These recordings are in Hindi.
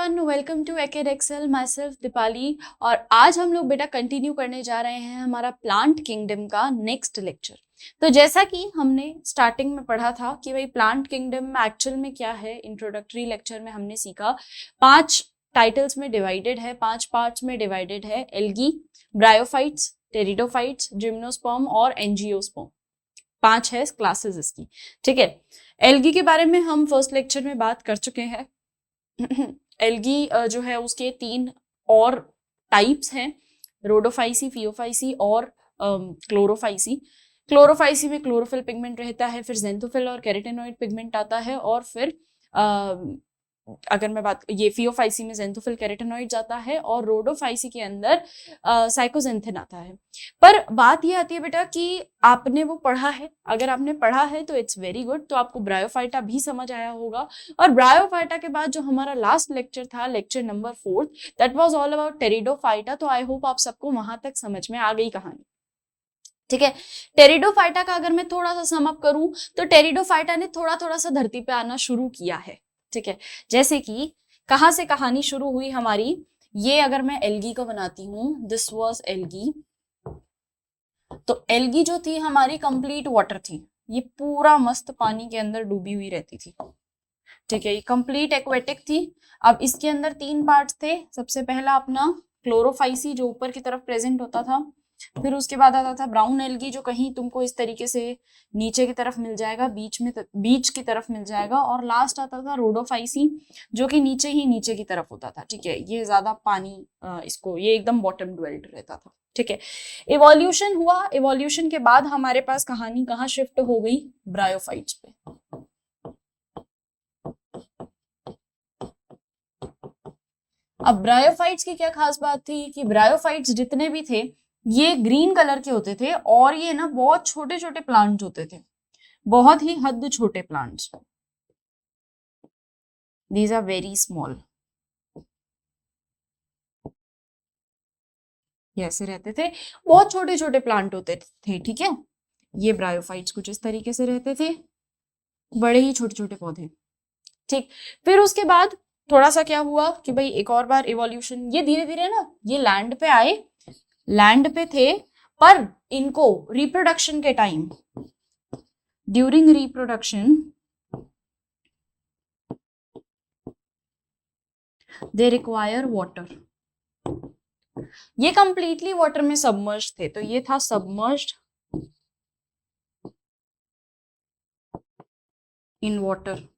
Everyone, welcome to Acad Excel. Myself Deepali. और आज हम लोग बेटा कंटिन्यू करने जा रहे हैं हमारा प्लांट किंगडम का नेक्स्ट लेक्चर। तो जैसा कि हमने स्टार्टिंग में पढ़ा था कि भाई प्लांट किंगडम में एक्चुअल में क्या है, इंट्रोडक्टरी लेक्चर में हमने सीखा 5 टाइटल्स में डिवाइडेड है, 5 पार्ट्स में डिवाइडेड है। एल्गी, ब्रायोफाइट्स, टेरिडोफाइट्स, जिम्नोस्पर्म और एंजियोस्पर्म, 5 है क्लासेस इसकी। ठीक है, एल्गी के बारे में हम फर्स्ट लेक्चर में बात कर चुके हैं। एल्गी जो है उसके 3 और टाइप्स हैं, रोडोफाइसी, फियोफाइसी और क्लोरोफाइसी। क्लोरोफाइसी में क्लोरोफिल पिगमेंट रहता है, फिर ज़ेंथोफिल और कैरोटेनॉइड पिगमेंट आता है, और फिर अगर मैं बात ये फियोफाइसी में ज़ेंथोफिल कैरोटेनॉइड आता है, और रोडोफाइसी के अंदर साइकोजेंथिन आता है। पर बात ये आती है बेटा कि आपने वो पढ़ा है, अगर आपने पढ़ा है तो इट्स वेरी गुड, तो आपको ब्रायोफाइटा भी समझ आया होगा। और ब्रायोफाइटा के बाद जो हमारा लास्ट लेक्चर था, lecture number 4, that was all about pteridophyta. तो आई होप आप सबको वहां तक समझ में आ गई कहानी। ठीक है, टेरिडोफाइटा का अगर मैं थोड़ा सा सम अप करूं तो टेरिडोफाइटा ने थोड़ा थोड़ा सा धरती पे आना शुरू किया है। ठीक है, जैसे कि कहां से कहानी शुरू हुई हमारी, ये अगर मैं एल्गी को बनाती हूँ, दिस वाज एल्गी। तो एल्गी जो थी हमारी कंप्लीट वाटर थी, ये पूरा मस्त पानी के अंदर डूबी हुई रहती थी। ठीक है, ये कंप्लीट एक्वेटिक थी। अब इसके अंदर 3 पार्ट्स थे। सबसे पहला अपना क्लोरोफाइसी जो ऊपर की तरफ प्रेजेंट होता था, फिर उसके बाद आता था ब्राउन एल्गी जो कहीं तुमको इस तरीके से नीचे की तरफ मिल जाएगा, बीच की तरफ मिल जाएगा, और लास्ट आता था रोडोफाइसी जो कि नीचे की तरफ होता था। ठीक है, ये ज्यादा पानी इसको ये एकदम बॉटम ड्वेल्ड रहता था। ठीक है, इवोल्यूशन हुआ। इवोल्यूशन के बाद हमारे पास कहानी कहाँ शिफ्ट हो गई, ब्रायोफाइट्स पे। अब ब्रायोफाइट्स की क्या खास बात थी कि ब्रायोफाइट्स जितने भी थे ये ग्रीन कलर के होते थे, और ये ना बहुत छोटे छोटे प्लांट्स होते थे, बहुत ही हद छोटे plants. These are very small, ये ऐसे रहते थे, बहुत छोटे छोटे प्लांट होते थे। ठीक है, ये ब्रायोफाइट्स कुछ इस तरीके से रहते थे, बड़े ही छोटे छोटे पौधे। ठीक, फिर उसके बाद थोड़ा सा क्या हुआ कि भाई एक और बार इवोल्यूशन, ये धीरे धीरे ना ये लैंड पे आए, लैंड पे थे, पर इनको रिप्रोडक्शन के time, during reproduction they require water. ये कंप्लीटली वाटर में सबमर्ज थे, तो ये था सबमर्ज्ड इन वाटर।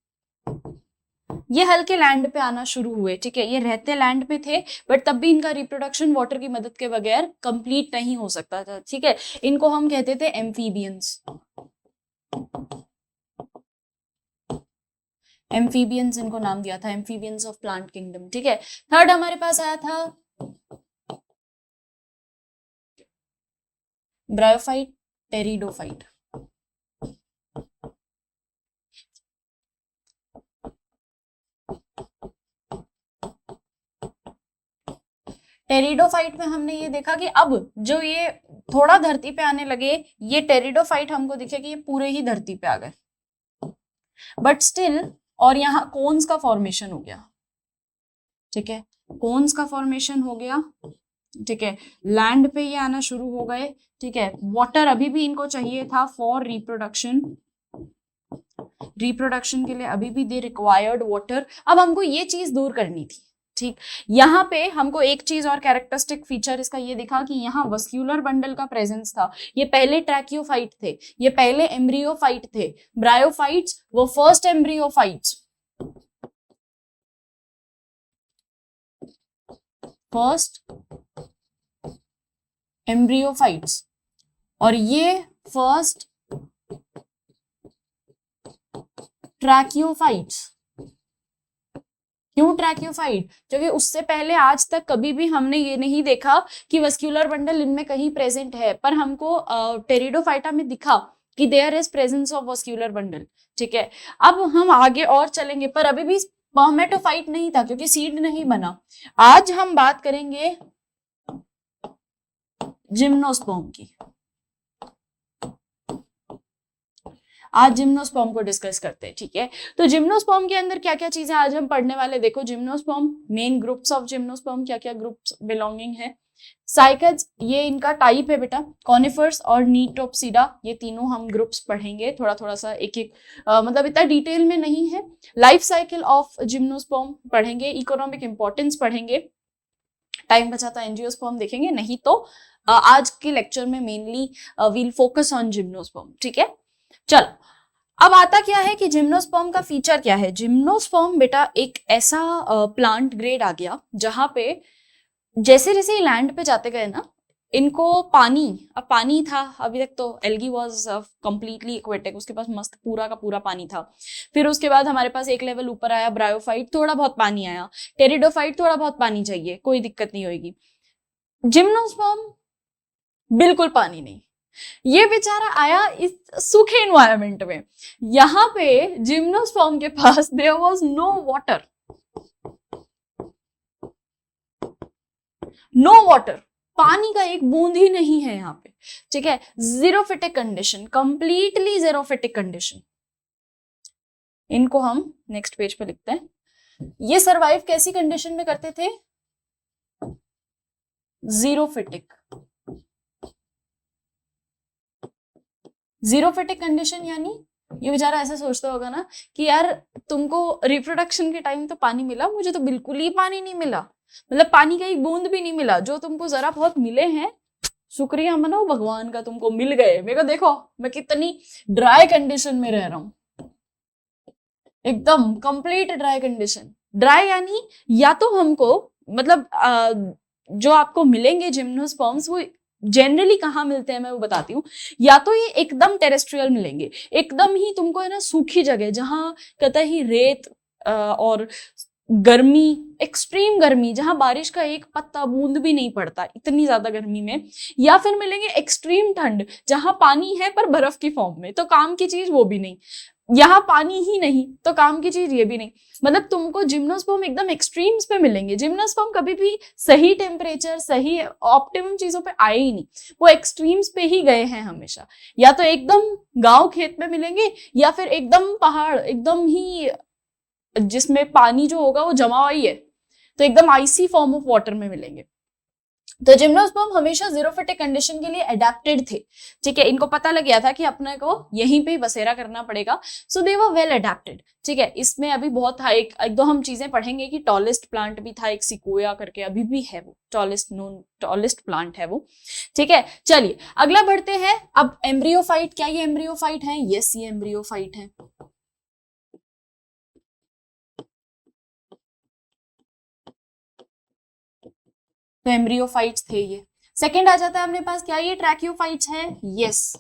ये हल्के लैंड पे आना शुरू हुए। ठीक है, ये रहते लैंड पे थे, बट तब भी इनका रिप्रोडक्शन वाटर की मदद के बगैर कंप्लीट नहीं हो सकता था। ठीक है, इनको हम कहते थे एम्फीबियंस। एम्फीबियंस इनको नाम दिया था, एम्फीबियंस ऑफ प्लांट किंगडम। ठीक है, थर्ड हमारे पास आया था ब्रायोफाइट, टेरिडोफाइट। टेरिडोफाइट में हमने ये देखा कि अब जो ये थोड़ा धरती पे आने लगे, ये टेरिडोफाइट हमको दिखे कि ये पूरे ही धरती पे आ गए, बट स्टिल, और यहाँ कोन्स का फॉर्मेशन हो गया। ठीक है, कोन्स का फॉर्मेशन हो गया। ठीक है, लैंड पे ये आना शुरू हो गए। ठीक है, वाटर अभी भी इनको चाहिए था फॉर रिप्रोडक्शन, रिप्रोडक्शन के लिए अभी भी दे रिक्वायर्ड वाटर। अब हमको ये चीज दूर करनी थी। ठीक, यहाँ पे हमको एक चीज और कैरेक्टरिस्टिक फीचर इसका ये दिखा कि यहाँ वस्क्यूलर बंडल का प्रेजेंस था। ये पहले ट्रैकियोफाइट थे, ये पहले एम्ब्रियोफाइट थे। ब्रायोफाइट्स वो फर्स्ट एम्ब्रियोफाइट्स, फर्स्ट एम्ब्रियोफाइट्स, और ये फर्स्ट ट्रैकियोफाइट्स। क्यों ट्रैकियोफाइट? क्योंकि उससे पहले आज तक कभी भी हमने ये नहीं देखा कि वस्क्यूलर बंडल इनमें कहीं प्रेजेंट है, पर हमको टेरिडोफाइटा में दिखा कि there is presence of vascular bundle. ठीक है, अब हम आगे और चलेंगे, पर अभी भी स्पर्मेटोफाइट नहीं था क्योंकि सीड नहीं बना। आज हम बात करेंगे जिम्नोस्पर्म की। आज जिम्नोस्पर्म को डिस्कस करते हैं, ठीक है। तो जिम्नोस्पर्म के अंदर क्या क्या चीजें आज हम पढ़ने वाले, देखो gymnosperm, main groups of gymnosperm, क्या क्या ग्रुप्स बिलोंगिंग है। साइकड्स, ये इनका टाइप है बेटा, कॉनिफर्स और नीटोप्सिडा, ये तीनों हम ग्रुप्स पढ़ेंगे थोड़ा थोड़ा सा एक एक, मतलब इतना डिटेल में नहीं है। लाइफ साइकिल ऑफ जिम्नोस्पर्म पढ़ेंगे, इकोनॉमिक इंपॉर्टेंस पढ़ेंगे, टाइम बचा तो एंजियोस्पर्म देखेंगे, नहीं तो आज के लेक्चर में mainly we'll focus on gymnosperm, ठीक है। चलो अब आता क्या है कि जिम्नोस्पर्म का फीचर क्या है। जिम्नोस्पर्म बेटा एक ऐसा प्लांट ग्रेड आ गया जहां पे जैसे जैसे लैंड पे जाते गए ना, इनको पानी, अब पानी था, अभी तक तो एल्गी वाज कंप्लीटली एक्वेटिक, उसके पास मस्त पूरा का पूरा पानी था। फिर उसके बाद हमारे पास एक लेवल ऊपर आया ब्रायोफाइट, थोड़ा बहुत पानी आया, टेरिडोफाइट थोड़ा बहुत पानी चाहिए, कोई दिक्कत नहीं होगी। जिम्नोस्पर्म बिल्कुल पानी नहीं, ये बेचारा आया इस सूखे इन्वायरमेंट में। यहां पे जिम्नोस्पर्म के पास there was no water, no water, पानी का एक बूंद ही नहीं है यहाँ पे, ठीक है। Xerophytic condition, completely xerophytic condition. इनको हम नेक्स्ट पेज पे लिखते हैं। ये सरवाइव कैसी कंडीशन में करते थे, जीरोफिटिक, जीरोफिटिक कंडीशन, यानी ये बेचारा ऐसा सोचता होगा ना कि यार तुमको रिप्रोडक्शन के टाइम तो पानी मिला, मुझे तो बिल्कुल ही पानी नहीं मिला, मतलब पानी का एक बूंद भी नहीं मिला, जो तुमको जरा बहुत मिले हैं शुक्रिया मनाओ भगवान का, तुमको मिल गए, मेरे को देखो मैं कितनी ड्राई कंडीशन में रह रहा हूं, एकदम कंप्लीट ड्राई कंडीशन। ड्राई यानी या तो हमको मतलब जो आपको मिलेंगे जिम्नोस्पर्म्स वो जनरली कहाँ मिलते हैं मैं वो बताती हूँ। या तो ये एकदम टेरेस्ट्रियल मिलेंगे, एकदम ही तुमको है ना सूखी जगह जहां कतई रेत और गर्मी, एक्सट्रीम गर्मी, जहां बारिश का एक पत्ता बूंद भी नहीं पड़ता, इतनी ज्यादा गर्मी में। या फिर मिलेंगे एक्सट्रीम ठंड, जहां पानी है पर बर्फ की फॉर्म में, तो काम की चीज वो भी नहीं। यहाँ पानी ही नहीं तो काम की चीज ये भी नहीं, मतलब तुमको जिम्नोस्पर्म एकदम एक्सट्रीम्स पे मिलेंगे। जिम्नोस्पर्म कभी भी सही टेम्परेचर, सही ऑप्टिमम चीजों पे आए ही नहीं, वो एक्सट्रीम्स पे ही गए हैं हमेशा। या तो एकदम गांव खेत में मिलेंगे, या फिर एकदम पहाड़, एकदम ही जिसमें पानी जो होगा वो जमा हुआ ही है, तो एकदम आइसी फॉर्म ऑफ वाटर में मिलेंगे। तो जिम्नोस्पर्म हमेशा जीरोफिटिक कंडीशन के लिए अडेप्टेड थे, ठीक है। इनको पता लग गया था कि अपने को यहीं पे ही बसेरा करना पड़ेगा, सो दे वर वेल अडेप्टेड, ठीक है। इसमें अभी बहुत एक दो हम चीजें पढ़ेंगे कि टॉलेस्ट प्लांट भी था एक सिकोया करके, अभी भी है वो टॉलेस्ट प्लांट है वो, ठीक है। चलिए अगला बढ़ते हैं। अब एम्ब्रियोफाइट, क्या ये एम्ब्रियोफाइट है? यस ये एम्ब्रियोफाइट है। तो एम्ब्रियोफाइट्स थे ये। सेकंड आ जाता है अपने पास, क्या ये ट्रैकियोफाइट्स है? यस।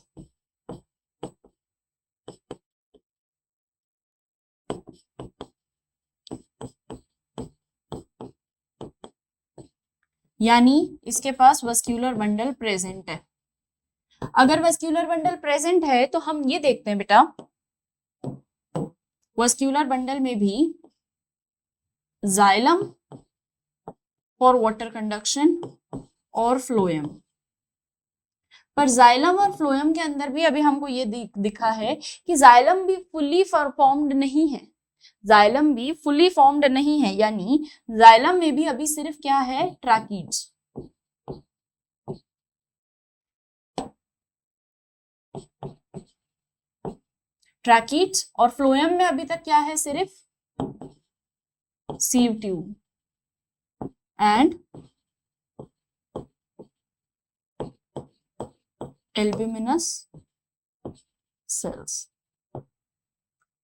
यानी इसके पास वस्क्यूलर बंडल प्रेजेंट है। अगर वस्क्यूलर बंडल प्रेजेंट है तो हम ये देखते हैं बेटा, वस्क्यूलर बंडल में भी जाइलम फॉर वाटर कंडक्शन और फ्लोएम, पर जाइलम और फ्लोएम के अंदर भी अभी हमको ये दिखा है कि जाइलम भी फुली फॉर्म्ड नहीं है, जाइलम भी फुली फॉर्म्ड नहीं है, यानी जाइलम में भी अभी सिर्फ क्या है? ट्रैकीड्स। ट्रैकीड्स, और फ्लोएम में अभी तक क्या है? सिर्फ sieve tube and albuminous cells.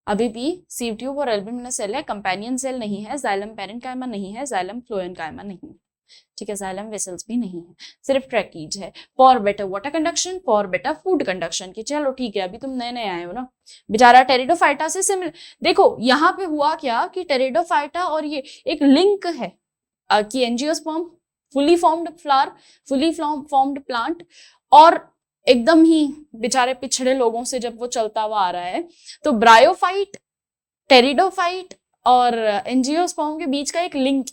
अभी भी सीव ट्यूब और एल्ब्यूमिनस सेल है, कंपेनियन सेल नहीं है, जाइलम पैरेन्काइमा नहीं है, जाइलम फ्लोएनकाइमा नहीं है, ठीक है। जाइलम वेसल्स भी नहीं है, सिर्फ ट्रैकीज है, for better water conduction, for better food conduction की। चलो ठीक है, अभी तुम नए नए आए हो ना, बेचारा टेरिडोफाइटा से सिमिलर। देखो यहाँ पे हुआ क्या कि टेरिडोफाइटा और ये एक लिंक है कि angiosperm fully formed flower, fully formed plant, और एकदम ही बेचारे पिछड़े लोगों से जब वो चलता हुआ आ रहा है, तो ब्रायोफाइट, टेरिडोफाइट और एंजियोस्पर्म के बीच का एक लिंक,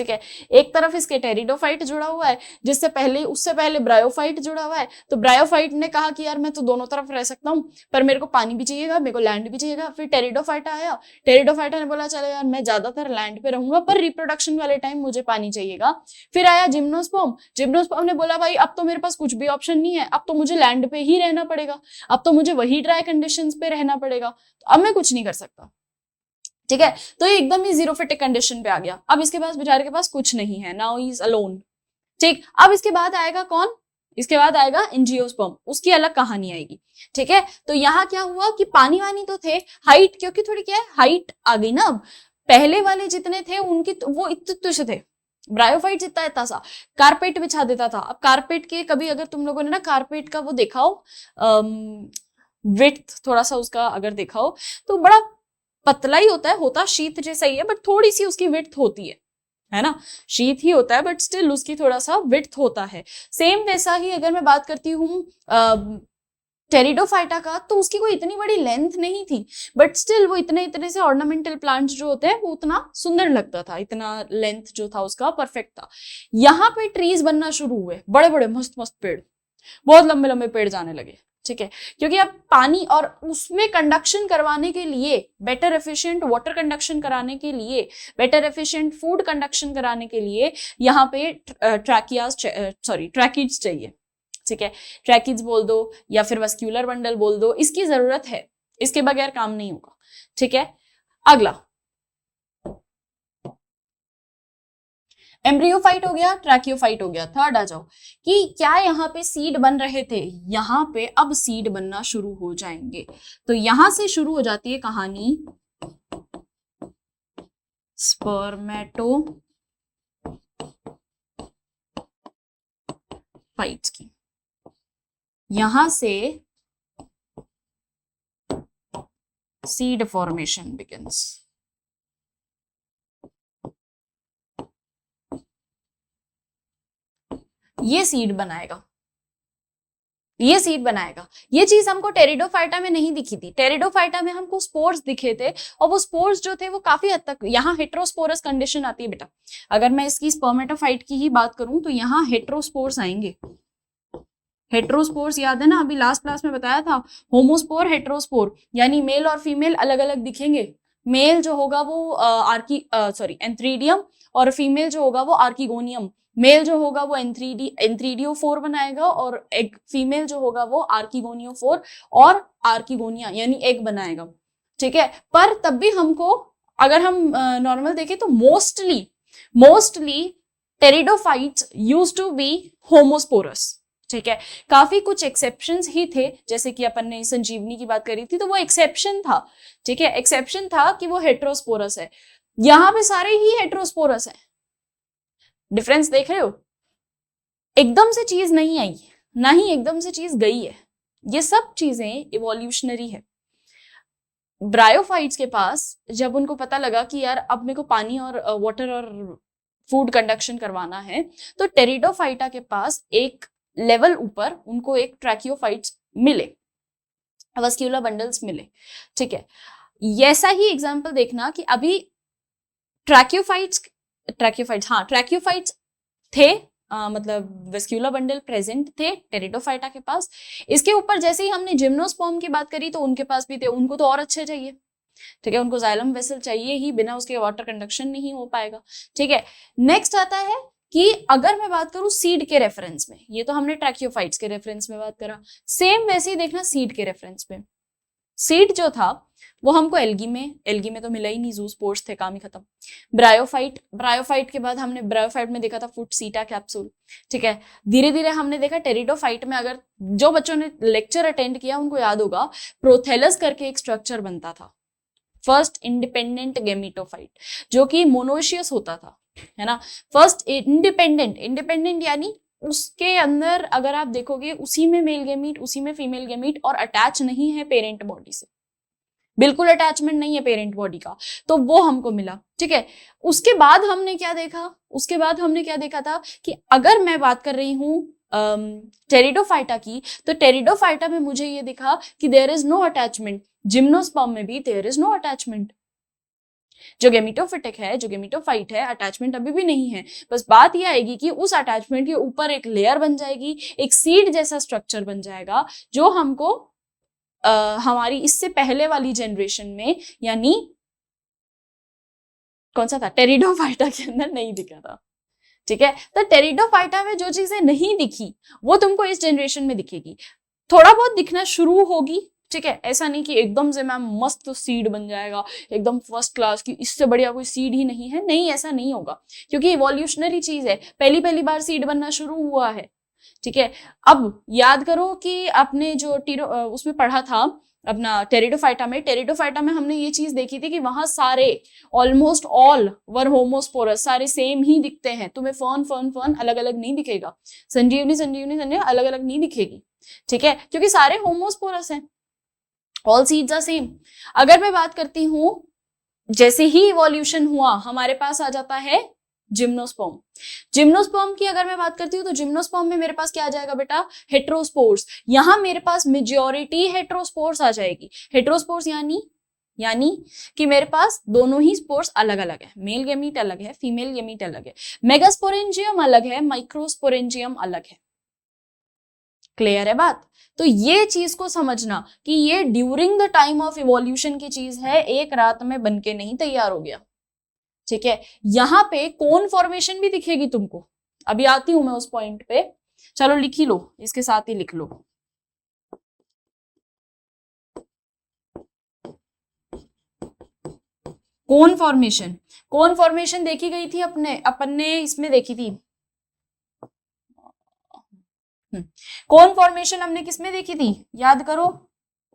ठीक है। एक तरफ इसके टेरिडोफाइट जुड़ा हुआ है, जिससे पहले उससे पहले ब्रायोफाइट जुड़ा हुआ है। तो ब्रायोफाइट ने कहा कि यार मैं तो दोनों तरफ रह सकता हूँ, पर मेरे को पानी भी चाहिएगा, मेरे को लैंड भी चाहिएगा। फिर टेरिडोफाइटा आया, टेरिडोफाइटा ने बोला चलो यार मैं ज्यादातर लैंड पे रहूंगा, पर रिप्रोडक्शन वाले टाइम मुझे पानी चाहिएगा। फिर आया जिम्नोस्पर्म, जिम्नोस्पर्म ने बोला भाई अब तो मेरे पास कुछ भी ऑप्शन नहीं है, अब तो मुझे लैंड पे ही रहना पड़ेगा, अब तो मुझे वही ड्राई कंडीशंस पे रहना पड़ेगा, तो अब मैं कुछ नहीं कर सकता। ठीक है, तो ये एकदम ही जीरोफिटिक कंडीशन पे आ गया। अब इसके पास बेचारे के पास कुछ नहीं है, नाउ ही इज अलोन। ठीक, अब इसके बाद आएगा कौन, इसके बाद आएगा एंजियोस्पर्म, उसकी अलग कहानी आएगी। ठीक है, तो यहाँ क्या हुआ कि पानी वानी तो थे, हाइट क्योंकि थोड़ी क्या है हाइट आ गई ना, अब पहले वाले जितने थे उनकी वो इतने से थे, ब्रायोफाइट जितना इतना सा कारपेट बिछा देता था। अब कारपेट के कभी अगर तुम लोगों ने ना कारपेट का वो देखा हो विड्थ थोड़ा सा उसका अगर देखा हो, तो बड़ा पतला ही होता शीत जैसा ही है, बट थोड़ी सी उसकी विड्थ होती है ना, शीत ही होता है बट स्टिल उसकी थोड़ा सा विड्थ होता है। सेम वैसा ही अगर मैं बात करती हूँ टेरिडोफाइटा का, तो उसकी कोई इतनी बड़ी लेंथ नहीं थी, बट स्टिल वो इतने इतने से ऑर्नामेंटल प्लांट्स जो होते हैं वो उतना सुंदर लगता था, इतना लेंथ जो था उसका परफेक्ट था। यहाँ पे ट्रीज बनना शुरू हुए, बड़े बड़े मस्त मस्त पेड़, बहुत लंबे लंबे पेड़ जाने लगे। ठीक है, क्योंकि अब पानी और उसमें कंडक्शन करवाने के लिए, बेटर एफिशिएंट वाटर कंडक्शन कराने के लिए, बेटर एफिशिएंट फूड कंडक्शन कराने के लिए यहाँ पे ट्रैकिड्स चाहिए। ठीक है, ट्रैकिड्स बोल दो या फिर वस्क्यूलर बंडल बोल दो, इसकी जरूरत है, इसके बगैर काम नहीं होगा। ठीक है, अगला एम्ब्रियोफाइट हो गया, ट्रैकियोफाइट हो गया। थर्ड आ जाओ कि क्या यहाँ पे सीड बन रहे थे, यहाँ पे अब सीड बनना शुरू हो जाएंगे। तो यहां से शुरू हो जाती है कहानी स्पर्मेटोफाइट की। यहां से सीड फॉर्मेशन बिगिंस। ये सीड बनाएगा, ये सीड बनाएगा। ये चीज हमको टेरिडोफाइटा में नहीं दिखी थी, टेरिडोफाइटा में हमको स्पोर्स दिखे थे, और वो स्पोर्स जो थे वो काफी हद तक, यहाँ हेट्रोस्पोरस कंडीशन आती है बेटा। अगर मैं इसकी स्पर्मेटोफाइट की ही बात करूं तो यहाँ हेट्रोस्पोर्स आएंगे। हेट्रोस्पोर्स याद है ना, अभी लास्ट क्लास में बताया था, होमोस्पोर हेट्रोस्पोर, यानी मेल और फीमेल अलग अलग दिखेंगे। मेल जो होगा वो एंथ्रीडियम, और फीमेल जो होगा वो आर्किगोनियम। मेल जो होगा वो एंथ्रीडियोफोर बनाएगा, और एक फीमेल जो होगा वो आर्किगोनियोफोर और आर्किगोनिया यानी एग बनाएगा। ठीक है, पर तब भी हमको अगर हम नॉर्मल देखें तो mostly pteridophytes used to be homosporous. ठीक है, काफी कुछ एक्सेप्शंस ही थे, जैसे कि अपन ने संजीवनी की बात करी थी, तो वो एक्सेप्शन था। ठीक है, एक्सेप्शन था कि वो हेट्रोस्पोरस है, यहां पे सारे ही हेट्रोस्पोरस है। डिफरेंस देख रहे हो, एकदम से चीज नहीं आई, ना ही एकदम से चीज गई है, ये सब चीजें इवोल्यूशनरी है। ब्रायोफाइट्स के पास जब उनको पता लगा कि यार अब मेरे को पानी और वाटर और फूड कंडक्शन करवाना है, तो टेरिडोफाइटा के पास एक लेवल ऊपर उनको एक ट्रैकियोफाइट्स मिले, वस्क्यूलर बंडल्स मिले। ठीक है, ऐसा ही एग्जांपल देखना कि अभी ट्रैकियोफाइट्स थे, मतलब वेस्क्यूलर बंडल प्रेजेंट थे टेरिडोफाइटा के पास। इसके ऊपर जैसे ही हमने जिम्नोस्पर्म की बात करी तो उनके पास भी थे, उनको तो और अच्छे चाहिए। ठीक है, उनको जाइलम वेसल चाहिए ही, बिना उसके वाटर कंडक्शन नहीं हो पाएगा। ठीक है, नेक्स्ट आता है कि अगर मैं बात करूं सीड के रेफरेंस में, ये तो हमने ट्रैकियोफाइट्स के रेफरेंस में बात करा, सेम वैसे ही देखना सीड के रेफरेंस में। सीड जो था वो हमको एल्गी में तो मिला ही नहीं, जूस्पोर्स थे, काम ही खत्म। ब्रायोफाइट के बाद हमने ब्रायोफाइट में देखा था फुट सीटा कैप्सूल। ठीक है, धीरे धीरे हमने देखा टेरिडोफाइट में, अगर जो बच्चों ने लेक्चर अटेंड किया उनको याद होगा, प्रोथेलस करके एक स्ट्रक्चर बनता था, फर्स्ट इंडिपेंडेंट गेमिटोफाइट, जो कि मोनोशियस होता था, है ना। फर्स्ट इंडिपेंडेंट यानी उसके अंदर अगर आप देखोगे उसी में मेल गेमीट, उसी में फीमेल गेमीट, और अटैच नहीं है पेरेंट बॉडी से, बिल्कुल अटैचमेंट नहीं है पेरेंट बॉडी का, तो वो हमको मिला। ठीक है, उसके बाद हमने क्या देखा था कि अगर मैं बात कर रही हूं टेरिडोफाइटा की, तो टेरिडोफाइटा में मुझे ये दिखा कि there is no attachment, gymnosperm में भी देयर इज नो अटैचमेंट। जो गेमिटोफिटिक है, जो गेमिटोफाइट है, अटैचमेंट अभी भी नहीं है। बस बात यह आएगी कि उस अटैचमेंट के ऊपर एक लेयर बन जाएगी, एक सीड जैसा स्ट्रक्चर बन जाएगा, जो हमको हमारी इससे पहले वाली जनरेशन में, यानी कौन सा था, टेरिडोफाइटा के अंदर नहीं दिखा था। ठीक है, तो टेरिडोफाइटा में जो चीजें नहीं दिखी वो तुमको इस जनरेशन में दिखेगी, थोड़ा बहुत दिखना शुरू होगी। ठीक है, ऐसा नहीं कि एकदम से मैम मस्त सीड बन जाएगा, एकदम फर्स्ट क्लास की, इससे बढ़िया कोई सीड ही नहीं है, नहीं ऐसा नहीं होगा, क्योंकि इवोल्यूशनरी चीज है, पहली पहली बार सीड बनना शुरू हुआ है। ठीक है, अब याद करो कि आपने जो उसमें पढ़ा था अपना टेरिडोफाइटा में हमने ये चीज देखी थी कि वहां सारे ऑलमोस्ट ऑल वर होमोस्पोरस, सारे सेम ही दिखते हैं, तुम्हें फर्न अलग अलग नहीं दिखेगा, संजीवनी अलग अलग नहीं दिखेगी। ठीक है, क्योंकि सारे होमोस्पोरस हैं, ऑल सीड्स आर सेम। अगर मैं बात करती हूं, जैसे ही इवोल्यूशन हुआ हमारे पास आ जाता है जिम्नोस्पर्म की अगर मैं बात करती हूँ तो जिम्नोस्पर्म में मेरे पास क्या आ जाएगा बेटा, हेट्रोस्पोर्स। यहां मेरे पास मेजॉरिटी हेट्रोस्पोर्स आ जाएगी। हेट्रोस्पोर्स यानी कि मेरे पास दोनों ही स्पोर्स अलग अलग है, मेल गेमीट अलग है, फीमेल गेमीट अलग है, मेगास्पोरेंजियम अलग है, माइक्रोस्पोरेंजियम अलग है। क्लियर है बात? तो ये चीज को समझना कि ये during the time of evolution की चीज है, एक रात में बनके नहीं तैयार हो गया। ठीक है, यहां पे कोन फॉर्मेशन भी दिखेगी तुमको, अभी आती हूं मैं उस पॉइंट पे, चलो लिख ही लो, इसके साथ ही लिख लो। कोन फॉर्मेशन देखी गई थी अपन ने इसमें देखी थी। कोन फॉर्मेशन हमने किसमें देखी थी, याद करो।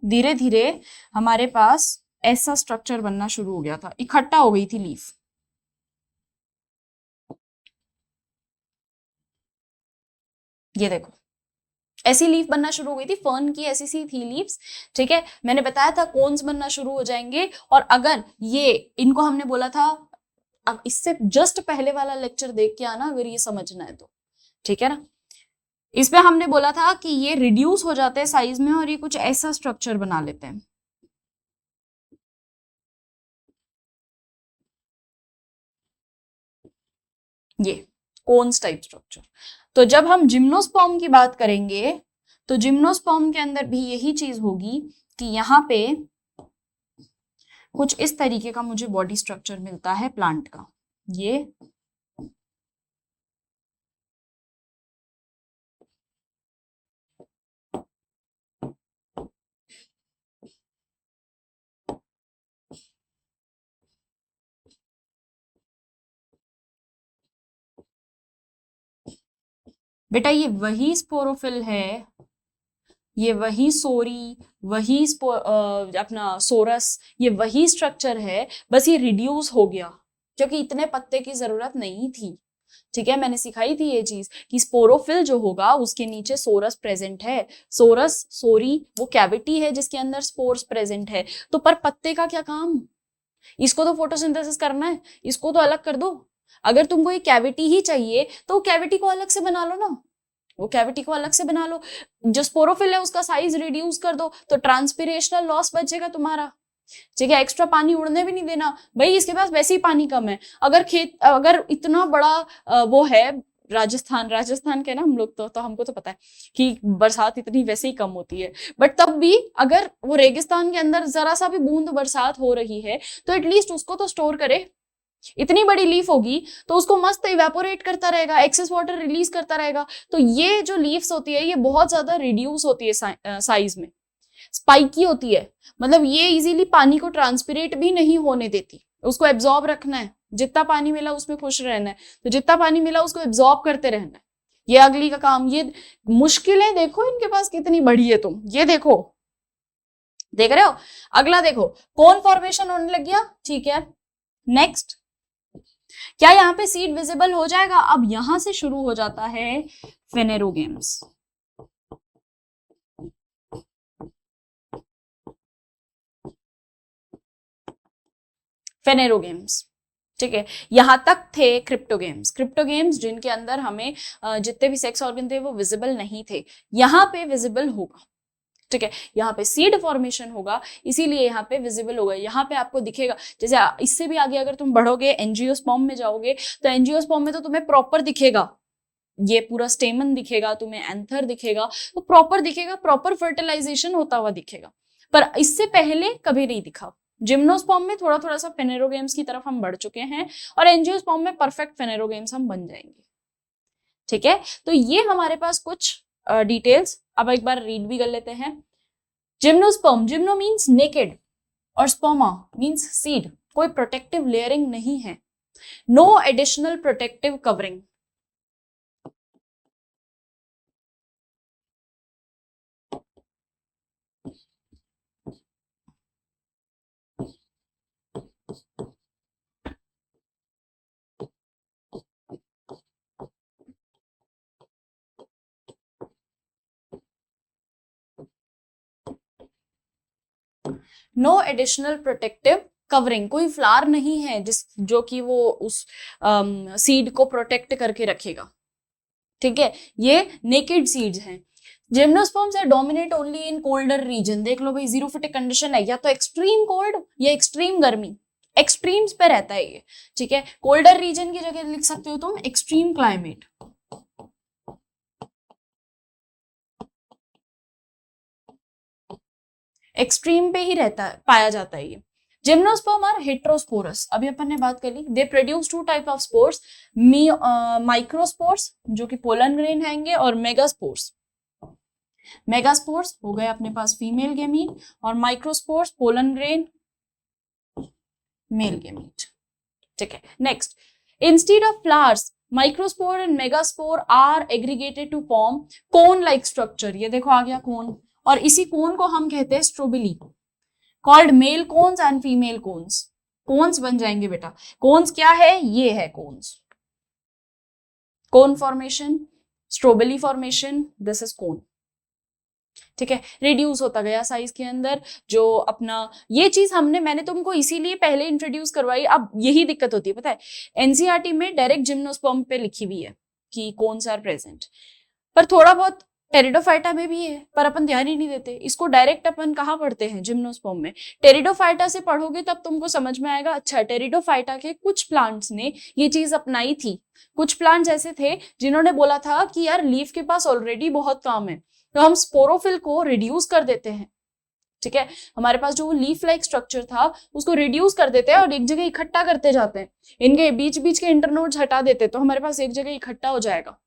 धीरे धीरे हमारे पास ऐसा स्ट्रक्चर बनना शुरू हो गया था, इकट्ठा हो गई थी लीफ। ये देखो ऐसी लीफ बनना शुरू हो गई थी, फर्न की ऐसी सी थी लीव्स। ठीक है, मैंने बताया था कोन्स बनना शुरू हो जाएंगे, और अगर ये इनको हमने बोला था, अब इससे जस्ट पहले वाला लेक्चर देख के आना अगर ये समझना है तो। ठीक है ना, इसमें हमने बोला था कि ये रिड्यूस हो जाते हैं साइज में और ये कुछ ऐसा स्ट्रक्चर बना लेते हैं। ये कोन्स टाइप स्ट्रक्चर। तो जब हम जिम्नोस्पर्म की बात करेंगे तो जिम्नोस्पर्म के अंदर भी यही चीज होगी कि यहाँ पे कुछ इस तरीके का मुझे बॉडी स्ट्रक्चर मिलता है प्लांट का। ये बेटा ये वही स्पोरोफिल है, ये वही सोरी, वही अपना सोरस, ये वही स्ट्रक्चर है, बस ये रिड्यूस हो गया क्योंकि इतने पत्ते की जरूरत नहीं थी। ठीक है, मैंने सिखाई थी ये चीज कि स्पोरोफिल जो होगा उसके नीचे सोरस प्रेजेंट है, सोरस सोरी वो कैविटी है जिसके अंदर स्पोर्स प्रेजेंट है। तो पर पत्ते का क्या काम, इसको तो फोटोसिंथेसिस करना है, इसको तो अलग कर दो। अगर तुमको ये कैविटी ही चाहिए तो कैविटी को अलग से बना लो ना, वो कैविटी को अलग से बना लो। जो स्पोरोफिल है उसका साइज रिड्यूस कर दो तो ट्रांसपिरेशनल लॉस बचेगा तुम्हारा। ठीक है, एक्स्ट्रा पानी उड़ने भी नहीं देना भाई, इसके पास वैसे ही पानी कम है। अगर इतना बड़ा वो है, राजस्थान के ना हम लोग तो हमको तो पता है कि बरसात इतनी वैसे ही कम होती है, बट तब भी अगर वो रेगिस्तान के अंदर जरा सा भी बूंद बरसात हो रही है तो एटलीस्ट उसको तो स्टोर करे। इतनी बड़ी लीफ होगी तो उसको मस्त इवेपोरेट करता रहेगा, एक्सेस वाटर रिलीज करता रहेगा। तो ये जो लीव्स होती है ये बहुत ज्यादा रिड्यूस होती है साइज में, स्पाइकी होती है, मतलब ये इजीली पानी को ट्रांसपिरेट भी नहीं होने देती, उसको एब्जॉर्ब रखना है। जितना पानी मिला उसमें खुश रहना है, तो जितना पानी मिला उसको एब्जॉर्ब करते रहना है, ये अगली का काम। ये मुश्किलें देखो इनके पास कितनी बड़ी है, तुम ये देखो, देख रहे हो। अगला देखो, कोन फॉर्मेशन होने लग गया। ठीक है, नेक्स्ट, क्या यहाँ पे सीड विजिबल हो जाएगा? अब यहां से शुरू हो जाता है फेनेरोगेम्स। फेनेरोगेम्स, ठीक है, यहां तक थे क्रिप्टोगेम्स जिनके अंदर हमें जितने भी सेक्स ऑर्गन थे वो विजिबल नहीं थे, यहां पे विजिबल होगा। ठीक है, यहाँ पे सीड फॉर्मेशन होगा, इसीलिए यहाँ पे विजिबल होगा। यहाँ पे आपको दिखेगा, जैसे इससे भी आगे अगर तुम बढ़ोगे एंजियोस्पर्म में जाओगे तो एंजियोस्पर्म में तो तुम्हें प्रॉपर दिखेगा, ये पूरा स्टेमन दिखेगा, तुम्हें एंथर दिखेगा, तो प्रॉपर दिखेगा, प्रॉपर फर्टिलाइजेशन होता हुआ दिखेगा। पर इससे पहले कभी नहीं दिखा। जिम्नोस्पर्म में थोड़ा थोड़ा सा फेनेरोगेम्स की तरफ हम बढ़ चुके हैं और एंजियोस्पर्म में परफेक्ट फेनेरोगेम्स हम बन जाएंगे। ठीक है, तो ये हमारे पास कुछ डिटेल्स, अब एक बार रीड भी कर लेते हैं। जिम्नोस्पर्म, जिम्नो मीन्स नेकेड और स्पर्मा मीन्स सीड, कोई प्रोटेक्टिव लेयरिंग नहीं है, no additional protective covering. No additional protective covering, कोई फ्लावर नहीं है जो कि वो उस सीड को प्रोटेक्ट करके रखेगा। ठीक है, ये नेकेड सीड्स हैं। Gymnosperms are dominate only in colder region. देख लो भाई, जीरोफिटिक कंडीशन है, या तो एक्सट्रीम कोल्ड या एक्सट्रीम गर्मी, एक्सट्रीम्स पे रहता है ये। ठीक है, कोल्डर रीजन की जगह लिख सकते हो तुम एक्सट्रीम क्लाइमेट, एक्सट्रीम पे ही रहता है, पाया जाता है ये। जिम्नोस्पर्म आर हेट्रोस्पोरस, अभी अपन ने बात कर ली। They produce two type of spores, microspores जो कि पोलन ग्रेन हैंगे, और मेगास्पोर्स। मेगास्पोर्स हो गए अपने पास फीमेल गेमीट, और microspores pollen grain male gamete. ठीक है, next, instead of flowers microspore and megaspore are aggregated to form cone like structure. ये देखो आ गया कोन, और इसी कोन को हम कहते हैं strobili, called male cones and female cones. Cones बन जाएंगे बेटा। कोन्स क्या है, ये है cones, cone formation, strobili formation, this is cone. ठीक है, रिड्यूस होता गया साइज के अंदर। जो अपना ये चीज मैंने तुमको इसीलिए पहले इंट्रोड्यूस करवाई। अब यही दिक्कत होती है, पता है, एनसीईआरटी में डायरेक्ट जिम्नोस्पर्म पे लिखी हुई है कि कोन्स आर प्रेजेंट, पर थोड़ा बहुत टेरिडोफाइटा में भी है, पर अपन ध्यान ही नहीं देते इसको। डायरेक्ट अपन कहाँ पढ़ते हैं, जिम्नोस्पर्म में। टेरिडोफाइटा से पढ़ोगे तब तुमको समझ में आएगा, अच्छा टेरिडोफाइटा के कुछ प्लांट्स ने ये चीज अपनाई थी। कुछ प्लांट्स ऐसे थे जिन्होंने बोला था कि यार लीफ के पास ऑलरेडी बहुत काम है, तो हम स्पोरोफिल को रिड्यूस कर देते हैं। ठीक है, हमारे पास जो लीफ लाइक स्ट्रक्चर था उसको रिड्यूस कर देते हैं और एक जगह इकट्ठा करते जाते हैं। इनके बीच बीच के इंटरनोड्स हटा देते, तो हमारे पास एक जगह इकट्ठा हो जाएगा।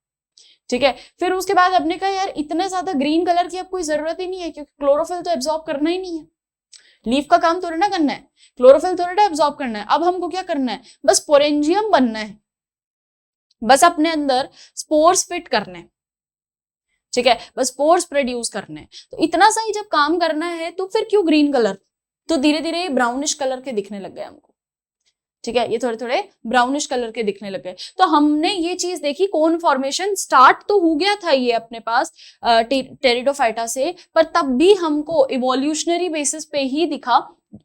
ठीक है, फिर उसके बाद हमने कहा यार इतने ज्यादा ग्रीन कलर की अब कोई जरूरत ही नहीं है, क्योंकि क्लोरोफिल तो एब्जॉर्ब करना ही नहीं है। लीफ का काम थोड़ा ना करना है, क्लोरोफिल थोड़ा ना एब्जॉर्ब करना है। अब हमको क्या करना है, बस स्पोरेंजियम बनना है, बस अपने अंदर स्पोर्स फिट करने। ठीक है, बस स्पोर्स प्रोड्यूस करने। तो इतना सा ही जब काम करना है तो फिर क्यों ग्रीन कलर, तो धीरे धीरे ब्राउनिश कलर के दिखने लग गए हमको। ठीक है, ये थोड़े थोड़े ब्राउनिश कलर के दिखने लगे। तो हमने ये चीज देखी, कोन फॉर्मेशन स्टार्ट तो हो गया था ये अपने पास टेरिडोफाइटा से, पर तब भी हमको इवोल्यूशनरी बेसिस पे ही दिखा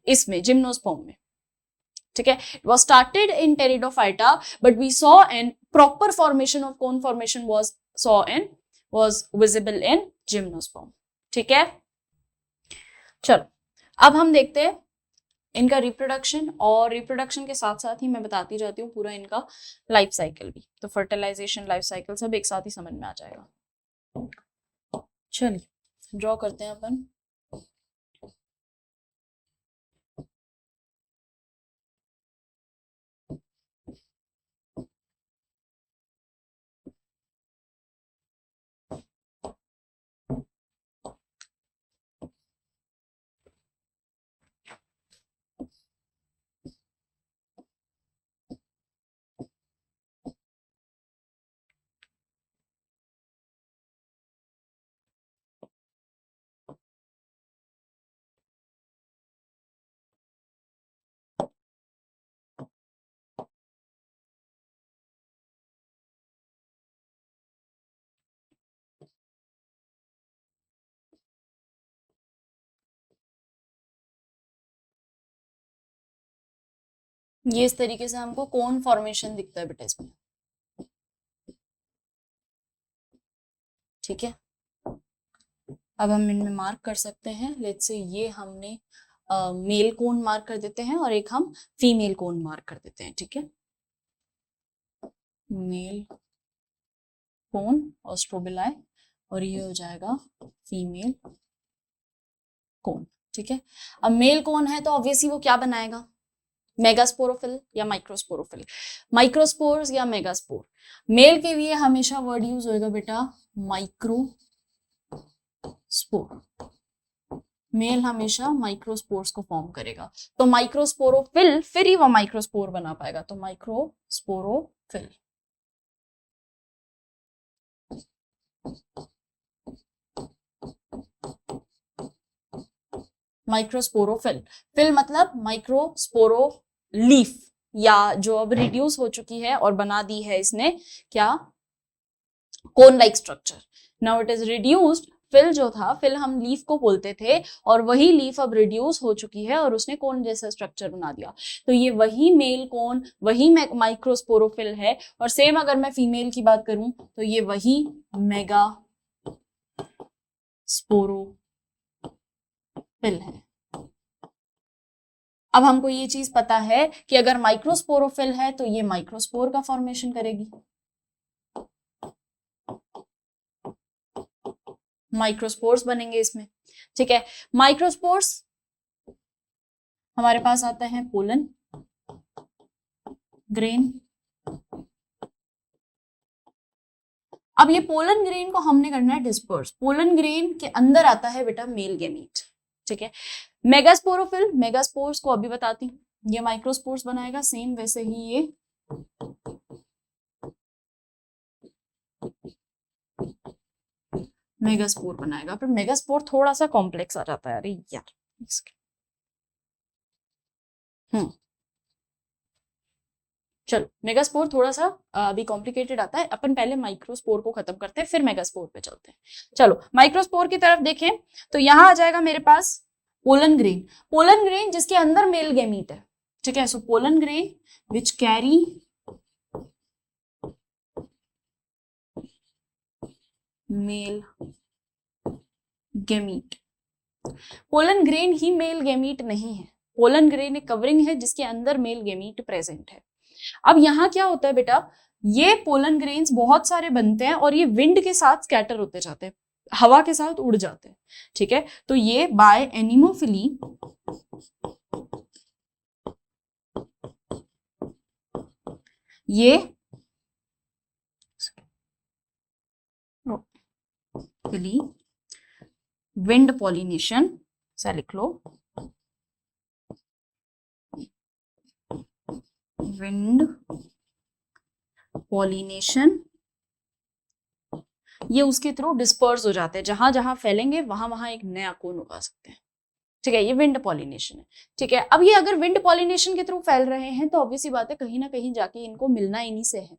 इसमें जिम्नोस्पर्म में। ठीक है, it was started in pteridophyta but we saw an proper formation of cone formation was visible in gymnosperm। ठीक है, चलो अब हम देखते हैं इनका रिप्रोडक्शन, और रिप्रोडक्शन के साथ साथ ही मैं बताती जाती हूँ पूरा इनका लाइफ साइकिल भी, तो फर्टिलाइजेशन, लाइफ साइकिल सब एक साथ ही समझ में आ जाएगा। चलिए ड्रॉ करते हैं अपन। ये इस तरीके से हमको कोन फॉर्मेशन दिखता है बेटा इसमें। ठीक है, अब हम इनमें मार्क कर सकते हैं। लेट्स से ये हमने मेल कोन मार्क कर देते हैं और एक हम फीमेल कोन मार्क कर देते हैं, ठीक है। मेल कोन और स्ट्रोबिलाई, और ये हो जाएगा फीमेल कोन, ठीक है। अब मेल कोन है तो ऑब्वियसली वो क्या बनाएगा, मेगास्पोरोफिल या माइक्रोस्पोरोफिल, माइक्रोस्पोर्स या मेगास्पोर। मेल के लिए हमेशा वर्ड यूज होएगा बेटा माइक्रोस्पोर, मेल हमेशा माइक्रोस्पोर्स को फॉर्म करेगा। तो माइक्रोस्पोरोफिल फिर ही वो माइक्रोस्पोर बना पाएगा, तो माइक्रोस्पोरोफिल। माइक्रोस्पोरोफिल, फिल मतलब माइक्रोस्पोरो लीफ, या जो अब रिड्यूस हो चुकी है और बना दी है इसने क्या, cone like structure. Now it is reduced. फिल जो था, फिल हम लीफ को बोलते थे, और वही लीफ अब रिड्यूस हो चुकी है और उसने कोन जैसा स्ट्रक्चर बना दिया। तो ये वही मेल कोन, वही माइक्रोस्पोरोफिल है। और सेम अगर मैं फीमेल की बात करूं तो ये वही मेगा स्पोरोफिल है। अब हमको ये चीज पता है कि अगर माइक्रोस्पोरोफिल है तो ये माइक्रोस्पोर का फॉर्मेशन करेगी, माइक्रोस्पोर्स बनेंगे इसमें, ठीक है। माइक्रोस्पोर्स हमारे पास आता है पोलन ग्रेन। अब ये पोलन ग्रेन को हमने करना है डिस्पर्स। पोलन ग्रेन के अंदर आता है बेटा मेल गैमीट, ठीक है। मेगास्पोरोफिल, मेगास्पोर्स को अभी बताती हूँ, ये माइक्रोस्पोर्स बनाएगा, सेम वैसे ही ये मेगास्पोर बनाएगा। पर मेगास्पोर थोड़ा सा कॉम्प्लेक्स आ जाता है, अरे यार। चलो, मेगास्पोर थोड़ा सा अभी कॉम्प्लिकेटेड आता है, अपन पहले माइक्रोस्पोर को खत्म करते हैं फिर मेगास्पोर पे चलते हैं। चलो माइक्रोस्पोर की तरफ देखें तो यहां आ जाएगा मेरे पास पोलन ग्रेन। पोलन ग्रेन जिसके अंदर मेल गैमीट है, ठीक है। So pollen grain which carry male gamete. Pollen grain he male gamete नहीं है, पोलन ग्रेन एक कवरिंग है जिसके अंदर मेल गैमीट प्रेजेंट है। अब यहाँ क्या होता है बेटा, ये पोलन ग्रेन्स बहुत सारे बनते हैं और ये विंड के साथ स्कैटर होते जाते हैं, हवा के साथ उड़ जाते हैं, ठीक है। तो ये बाय एनिमोफिली ये विंड पॉलिनेशन से लिख लो, विंड पॉलिनेशन, ये उसके थ्रू डिस्पर्स हो जाते हैं, जहां जहां फैलेंगे वहां वहां एक नया कोन उगा सकते हैं, ठीक है। ये विंड पॉलिनेशन है, ठीक है। अब ये अगर विंड पॉलिनेशन के थ्रू फैल रहे हैं तो ऑब्वियसली बात है कहीं ना कहीं जाके इनको मिलना इन्हीं से है।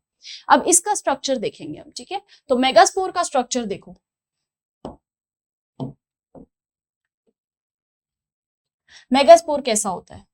अब इसका स्ट्रक्चर देखेंगे हम, ठीक है। तो मेगास्पोर का स्ट्रक्चर देखो, मेगास्पोर कैसा होता है,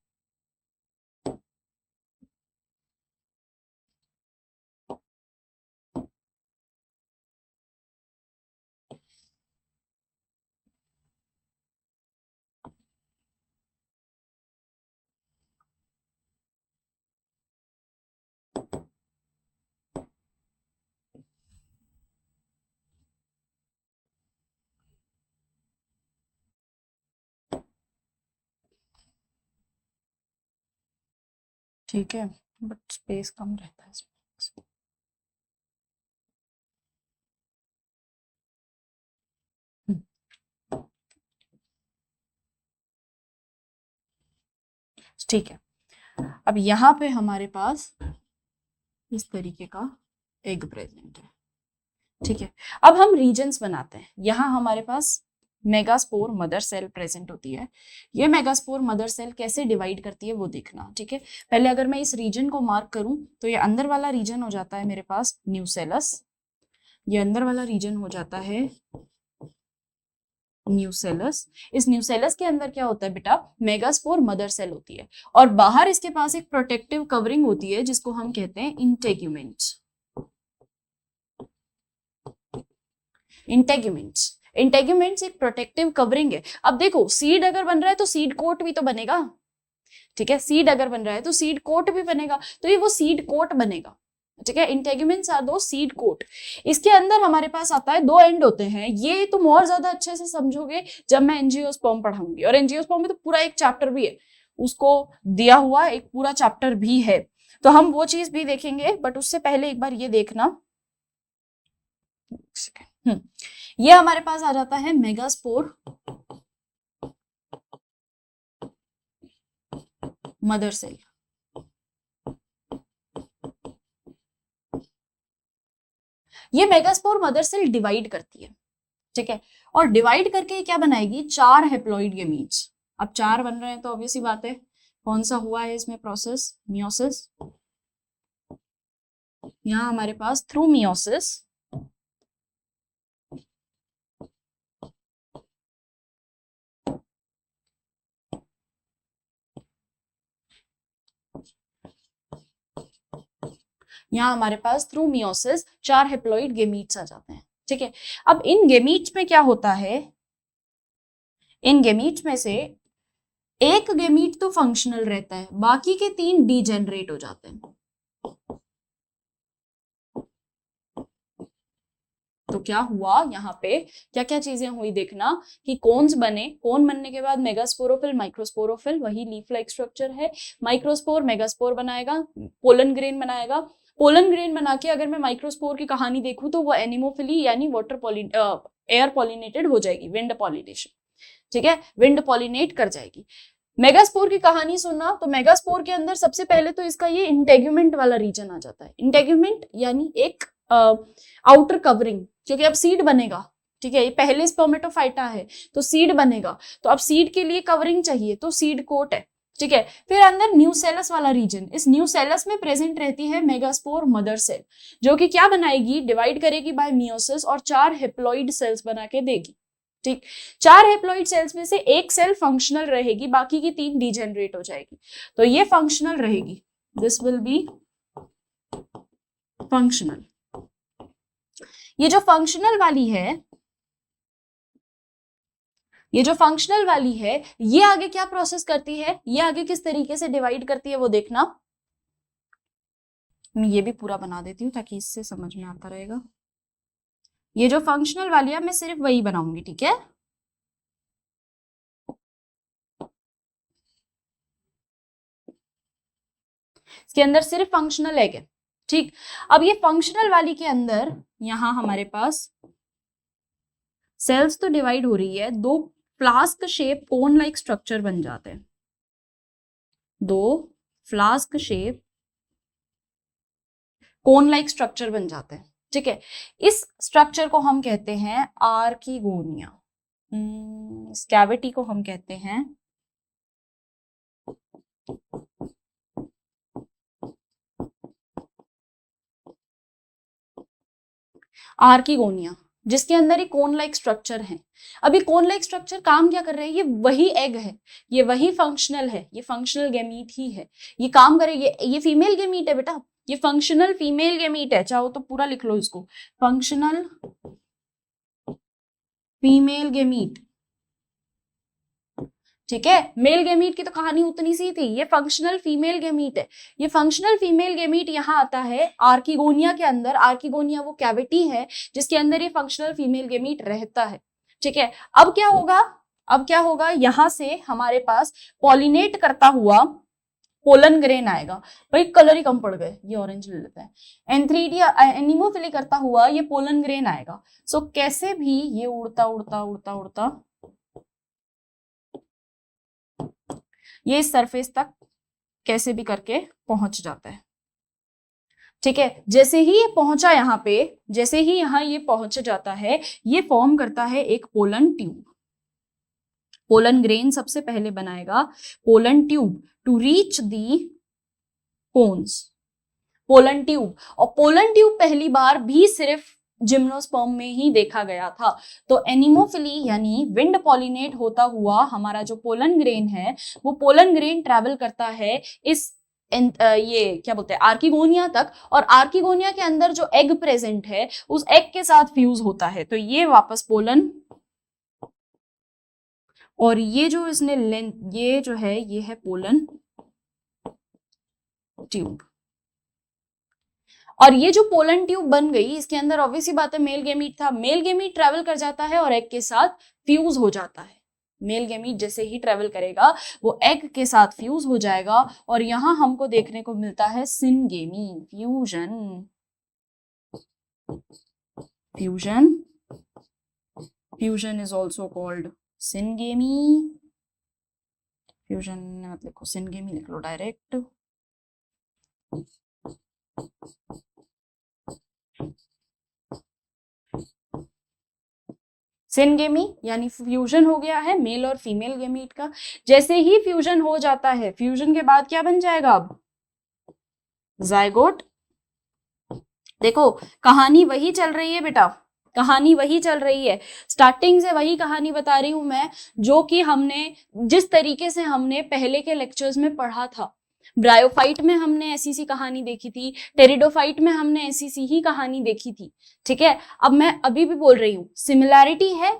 ठीक है, बट स्पेस कम रहता है इसमें। ठीक है, अब यहाँ पे हमारे पास इस तरीके का एग प्रेजेंट है, ठीक है। अब हम रीजन्स बनाते हैं। यहाँ हमारे पास मेगास्पोर मदर सेल प्रेजेंट होती है। ये मेगास्पोर मदर सेल कैसे डिवाइड करती है वो देखना, ठीक है। पहले अगर मैं इस रीजन को मार्क करूं तो ये अंदर वाला रीजन हो जाता है मेरे पास न्यूसेलस, ये अंदर वाला रीजन हो जाता है न्यूसेलस। इस न्यूसेलस के अंदर क्या होता है बेटा, मेगास्पोर मदर सेल होती है, और बाहर इसके पास एक प्रोटेक्टिव कवरिंग होती है जिसको हम कहते हैं इंटेग्यूमेंट्स। इंटेग्यूमेंट्स, इंटेग्यूमेंट्स एक प्रोटेक्टिव कवरिंग है। अब देखो सीड अगर बन रहा है तो सीड कोट भी तो बनेगा, ठीक है, सीड अगर बन रहा है तो सीड कोट भी बनेगा, तो ये वो सीड कोट बनेगा, ठीक है। इंटेग्यूमेंट्स आर दो सीड कोट। इसके अंदर हमारे पास आता है, दो एंड होते हैं, ये तुम और ज्यादा अच्छे से समझोगे जब मैं एंजियोस्पर्म पढ़ाऊंगी, और एंजियोस्पर्म में तो पूरा एक चैप्टर भी है, उसको दिया हुआ एक पूरा चैप्टर भी है, तो हम वो चीज भी देखेंगे, बट उससे पहले एक बार ये देखना, ये हमारे पास आ जाता है मेगास्पोर मदर सेल। ये मेगास्पोर मदर सेल डिवाइड करती है, ठीक है, और डिवाइड करके क्या बनाएगी, 4 हेप्लॉइड गैमीट्स। अब 4 बन रहे हैं तो ऑब्वियस सी बात है, कौन सा हुआ है इसमें प्रोसेस, मियोसिस। यहां हमारे पास थ्रू मियोसिस यहाँ हमारे पास थ्रू मियोसिस 4 हेप्लॉइड गेमीट्स आ जाते हैं, ठीक है। अब इन गेमीट्स में क्या होता है, इन गेमीट्स में से एक गेमीट तो फंक्शनल रहता है, बाकी के 3 डीजेनरेट हो जाते हैं। तो क्या हुआ यहाँ पे, क्या क्या चीजें हुई देखना, कि कोन्स बने, कोन बनने के बाद मेगास्पोरोफिल, माइक्रोस्पोरोफिल, वही लीफ लाइक स्ट्रक्चर है, माइक्रोस्पोर मेगास्पोर बनाएगा, पोलन ग्रेन बनाएगा, पोलन ग्रेन बना के अगर मैं माइक्रोस्पोर की कहानी देखूं तो वो एनिमोफिली यानी एयर पॉलिनेटेड हो जाएगी, विंड पॉलिनेशन, ठीक है, विंड पॉलिनेट कर जाएगी। मेगास्पोर की कहानी सुनना, तो मेगास्पोर के अंदर सबसे पहले तो इसका ये इंटेग्यूमेंट वाला रीजन आ जाता है, इंटेग्यूमेंट यानी एक आउटर कवरिंग, क्योंकि अब सीड बनेगा, ठीक है, ये पहले स्पर्मेटोफाइटा है तो सीड बनेगा, तो अब सीड के लिए कवरिंग चाहिए, तो सीड कोट है, ठीक है। फिर अंदर न्यूसेलस वाला रीजन, इस न्यूसेलस में प्रेजेंट रहती है मेगास्पोर मदर सेल, जो कि क्या बनाएगी, डिवाइड करेगी बाय मियोसिस और 4 हेप्लॉइड सेल्स बना के देगी, ठीक। 4 हेप्लॉइड सेल्स में से एक सेल फंक्शनल रहेगी, बाकी की 3 डीजेनरेट हो जाएगी, तो ये फंक्शनल रहेगी, दिस विल बी फंक्शनल। ये जो फंक्शनल वाली है, ये जो फंक्शनल वाली है, ये आगे क्या प्रोसेस करती है, ये आगे किस तरीके से डिवाइड करती है वो देखना। मैं ये भी पूरा बना देती हूँ ताकि इससे समझ में आता रहेगा। ये जो फंक्शनल वाली है मैं सिर्फ वही बनाऊंगी, ठीक है। इसके अंदर सिर्फ फंक्शनल एग है, ठीक। अब ये फंक्शनल वाली के अंदर यहां हमारे पास सेल्स तो डिवाइड हो रही है, 2 फ्लास्क शेप कोन लाइक स्ट्रक्चर बन जाते हैं, 2 फ्लास्क शेप कोन लाइक स्ट्रक्चर बन जाते हैं, ठीक है। इस स्ट्रक्चर को हम कहते हैं आर्किगोनिया, इस कैविटी को हम कहते हैं आर्किगोनिया, जिसके अंदर एक कोन लाइक स्ट्रक्चर है। अभी कोन लाइक स्ट्रक्चर काम क्या कर रहे हैं, ये वही एग है, ये वही फंक्शनल है, ये फंक्शनल गैमीट ही है, ये काम करेगी, ये फीमेल गैमीट है बेटा, ये फंक्शनल फीमेल गैमीट है, चाहो तो पूरा लिख लो इसको, फंक्शनल फीमेल गैमीट, ठीक है। मेल गैमीट की तो कहानी उतनी सी थी, ये फंक्शनल फीमेल गैमीट है। ये फंक्शनल फीमेल गैमीट यहाँ आता है आर्किगोनिया के अंदर, आर्किगोनिया वो कैविटी है जिसके अंदर ये फंक्शनल फीमेल गैमीट रहता है, ठीक है। अब क्या होगा, अब क्या होगा, यहां से हमारे पास पॉलिनेट करता हुआ पोलन ग्रेन आएगा, भाई कलर ही कम पड़ गए, ये ऑरेंज ले लेते हैं, एंथ्रीडिया एनिमोफिली करता हुआ ये पोलन ग्रेन आएगा। सो कैसे भी ये उड़ता उड़ता उड़ता उड़ता ये इस सरफेस तक कैसे भी करके पहुंच जाता है, ठीक है। जैसे ही ये पहुंचा यहाँ पे, जैसे ही यहाँ ये पहुंच जाता है, ये फॉर्म करता है एक पोलन ट्यूब, पोलन ग्रेन सबसे पहले बनाएगा pollen tube to reach the cones, pollen tube. और पोलन ट्यूब पहली बार भी सिर्फ जिम्नोस्पर्म में ही देखा गया था। तो एनिमोफिली यानी विंड पॉलिनेट होता हुआ हमारा जो पोलन ग्रेन है, वो पोलन ग्रेन ट्रैवल करता है इस ये क्या बोलते हैं आर्किगोनिया तक, और आर्किगोनिया के अंदर जो एग प्रेजेंट है उस एग के साथ फ्यूज होता है, तो ये वापस पोलन और ये जो इसने लेंथ, ये जो है ये है पोलन ट्यूब। और ये जो पोलन ट्यूब बन गई, इसके अंदर ऑब्वियसली बात है मेल गेमीट था। मेल गेमीट ट्रेवल कर जाता है और एग के साथ फ्यूज हो जाता है। मेल गेमीट जैसे ही ट्रेवल करेगा वो एग के साथ फ्यूज हो जाएगा और यहां हमको देखने को मिलता है syngamy, fusion. Fusion, fusion is also called syngamy. Fusion मत लिखो, सिनगेमी लिख लो डायरेक्ट। सिनगेमी यानी फ्यूजन हो गया है मेल और फीमेल गेमीट का। जैसे ही फ्यूजन हो जाता है, फ्यूजन के बाद क्या बन जाएगा अब? जायगोट। देखो कहानी वही चल रही है बेटा, कहानी वही चल रही है, स्टार्टिंग से वही कहानी बता रही हूं मैं, जो कि हमने जिस तरीके से हमने पहले के लेक्चर्स में पढ़ा था। ब्रायोफाइट में हमने ऐसी सी कहानी देखी थी, टेरिडोफाइट में हमने ऐसी सी ही कहानी देखी थी। ठीक है, अब मैं अभी भी बोल रही हूँ सिमिलैरिटी है,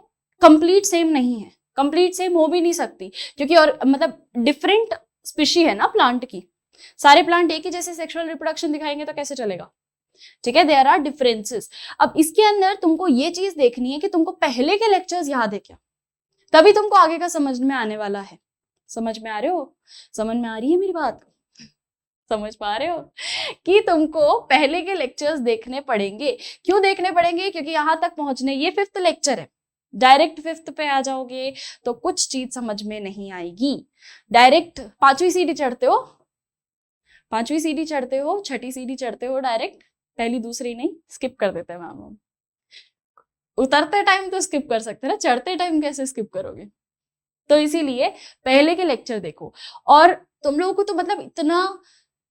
कंप्लीट सेम नहीं है, कंप्लीट सेम हो भी नहीं सकती, क्योंकि और मतलब डिफरेंट स्पीशी है ना प्लांट की। सारे प्लांट एक ही जैसे सेक्सुअल रिप्रोडक्शन दिखाएंगे तो कैसे चलेगा? ठीक है, देयर आर डिफरेंसेस। अब इसके अंदर तुमको ये चीज देखनी है कि तुमको पहले के लेक्चर्स याद है क्या, तभी तुमको आगे का समझ में आने वाला है। समझ में आ रहे हो? समझ में आ रही है मेरी बात? समझ पा रहे हो कि तुमको पहले के लेक्चर्स देखने पड़ेंगे। क्यों देखने पड़ेंगे? क्योंकि यहां तक पहुंचने, ये 5th लेक्चर है, डायरेक्ट 5th पे आ जाओगे तो कुछ चीज समझ में नहीं आएगी। डायरेक्ट 5वीं सीढ़ी चढ़ते हो, 5वीं सीढ़ी चढ़ते हो, 6ठी सीढ़ी चढ़ते हो डायरेक्ट, पहली दूसरी नहीं, स्किप कर देते हैं मैम। उतरते टाइम तो स्किप कर सकते हैं ना, चढ़ते टाइम कैसे स्किप करोगे? तो इसीलिए पहले के लेक्चर देखो। और तुम लोगों को तो मतलब इतना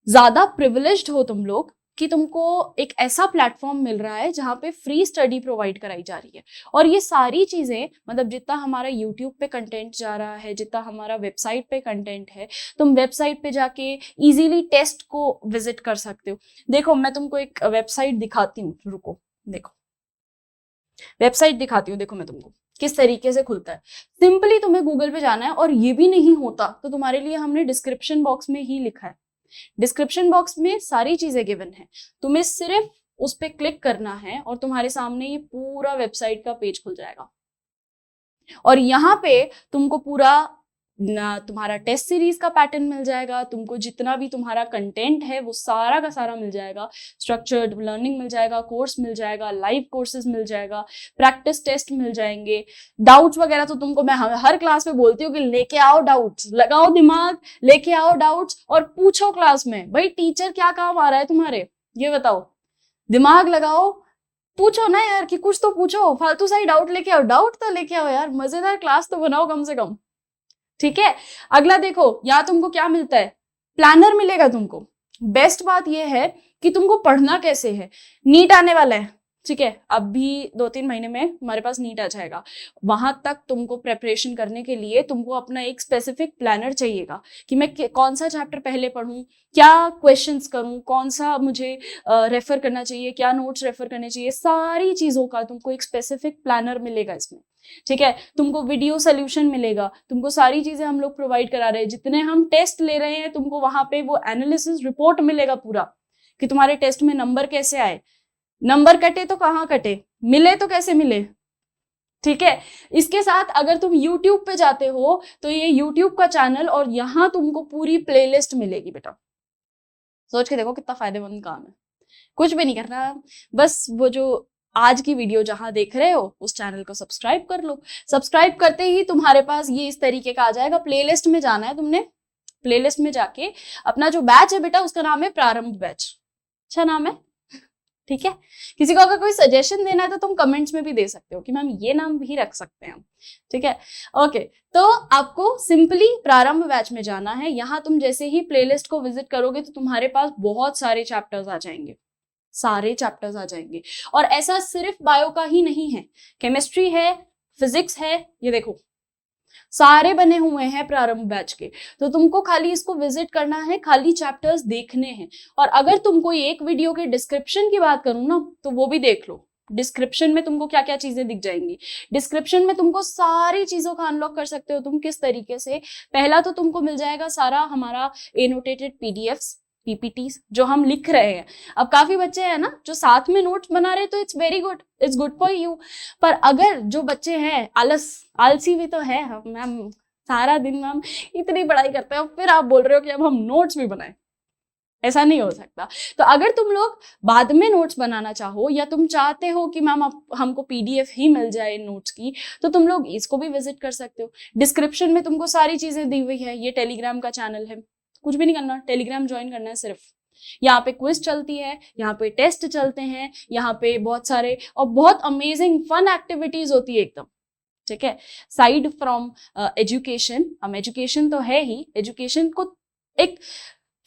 ज्यादा प्रिविलेज्ड हो तुम लोग कि तुमको एक ऐसा प्लेटफॉर्म मिल रहा है जहां पे फ्री स्टडी प्रोवाइड कराई जा रही है। और ये सारी चीजें मतलब जितना हमारा यूट्यूब पे कंटेंट जा रहा है, जितना हमारा वेबसाइट पे कंटेंट है, तुम वेबसाइट पे जाके इजीली टेस्ट को विजिट कर सकते हो। देखो मैं तुमको एक वेबसाइट दिखाती हूँ, रुको देखो वेबसाइट दिखाती हूँ, देखो मैं तुमको किस तरीके से खुलता है। सिंपली तुम्हें गूगल पे जाना है, और ये भी नहीं होता तो तुम्हारे लिए हमने डिस्क्रिप्शन बॉक्स में ही लिखा है। डिस्क्रिप्शन बॉक्स में सारी चीजें गिवन है, तुम्हें सिर्फ उस पर क्लिक करना है और तुम्हारे सामने ये पूरा वेबसाइट का पेज खुल जाएगा। और यहाँ पे तुमको पूरा तुम्हारा टेस्ट सीरीज का पैटर्न मिल जाएगा, तुमको जितना भी तुम्हारा कंटेंट है वो सारा का सारा मिल जाएगा, स्ट्रक्चर्ड लर्निंग मिल जाएगा, कोर्स मिल जाएगा, लाइव कोर्सेज मिल जाएगा, प्रैक्टिस टेस्ट मिल जाएंगे, डाउट्स वगैरह तो तुमको मैं हर क्लास में बोलती हूँ कि लेके आओ डाउट्स, लगाओ दिमाग, लेके आओ डाउट्स और पूछो क्लास में। भाई टीचर क्या काम आ रहा है तुम्हारे, ये बताओ, दिमाग लगाओ, पूछो ना यार, कि कुछ तो पूछो, फालतू सा ही डाउट लेके आओ, डाउट तो लेके आओ यार, मजेदार क्लास तो बनाओ कम से कम। ठीक है, अगला देखो, यहाँ तुमको क्या मिलता है, प्लानर मिलेगा तुमको। बेस्ट बात यह है कि तुमको पढ़ना कैसे है, नीट आने वाला है, ठीक है, अभी 2-3 महीने में हमारे पास नीट आ जाएगा, वहां तक तुमको प्रेपरेशन करने के लिए तुमको अपना एक स्पेसिफिक प्लानर चाहिएगा कि मैं कौन सा चैप्टर पहले पढूं, क्या क्वेश्चंस करूं, कौन सा मुझे रेफर करना चाहिए, क्या नोट्स रेफर करने चाहिए, सारी चीजों का तुमको एक स्पेसिफिक प्लानर मिलेगा इसमें। ठीक है, तुमको वीडियो सोल्यूशन मिलेगा, तुमको सारी चीजें हम लोग प्रोवाइड करा रहे हैं, जितने हम टेस्ट ले रहे हैं तुमको वहां पे वो एनालिसिस रिपोर्ट मिलेगा पूरा, कि तुम्हारे टेस्ट में नंबर कैसे आए, नंबर कटे तो कहाँ कटे, मिले तो कैसे मिले। ठीक है, इसके साथ अगर तुम YouTube पे जाते हो तो ये YouTube का चैनल, और यहाँ तुमको पूरी प्लेलिस्ट मिलेगी बेटा। सोच के देखो कितना फायदेमंद काम है। कुछ भी नहीं करना, बस वो जो आज की वीडियो जहां देख रहे हो उस चैनल को सब्सक्राइब कर लो। सब्सक्राइब करते ही तुम्हारे पास ये इस तरीके का आ जाएगा, प्लेलिस्ट में जाना है तुमने, प्लेलिस्ट में जाके अपना जो बैच है बेटा उसका नाम है प्रारंभ बैच, अच्छा नाम है। ठीक है, किसी को अगर कोई सजेशन देना है तो तुम कमेंट्स में भी दे सकते हो कि मैम ये नाम भी रख सकते हैं हम। ठीक है, ओके, तो आपको सिंपली प्रारंभ बैच में जाना है। यहाँ तुम जैसे ही प्लेलिस्ट को विजिट करोगे तो तुम्हारे पास बहुत सारे चैप्टर्स आ जाएंगे, सारे चैप्टर्स आ जाएंगे। और ऐसा सिर्फ बायो का ही नहीं है, केमिस्ट्री है, फिजिक्स है, ये देखो सारे बने हुए हैं प्रारंभ बैच के। तो तुमको खाली इसको विजिट करना है, खाली चैप्टर्स देखने हैं। और अगर तुम कोई एक वीडियो के डिस्क्रिप्शन की बात करूं ना तो वो भी देख लो, डिस्क्रिप्शन में तुमको क्या क्या चीजें दिख जाएंगी। डिस्क्रिप्शन में तुमको सारी चीजों का अनलॉक कर सकते हो तुम किस तरीके से। पहला तो तुमको मिल जाएगा सारा हमारा एनोटेटेड पीडीएफ्स, पीपीटीज जो हम लिख रहे हैं। अब काफी बच्चे हैं ना जो साथ में नोट्स बना रहे हैं, तो it's very good, it's good for you. पर अगर जो बच्चे हैं आलसी भी तो है मैम, सारा दिन मैम इतनी पढ़ाई करते हैं, फिर आप बोल रहे हो कि अब हम नोट्स भी बनाए, ऐसा नहीं हो सकता। तो अगर तुम लोग बाद में नोट्स बनाना चाहो या तुम चाहते हो कि मैम हमको पीडीएफ ही मिल जाए नोट्स की, तो तुम लोग इसको भी विजिट कर सकते हो। डिस्क्रिप्शन में तुमको सारी चीजें दी हुई है। ये टेलीग्राम का चैनल है, कुछ भी नहीं करना, टेलीग्राम ज्वाइन करना है सिर्फ। यहाँ पे क्विज चलती है, यहाँ पे टेस्ट चलते हैं, यहाँ पे बहुत सारे और बहुत अमेजिंग फन एक्टिविटीज होती है एकदम, ठीक है। साइड फ्रॉम एजुकेशन, हम एजुकेशन तो है ही, एजुकेशन को एक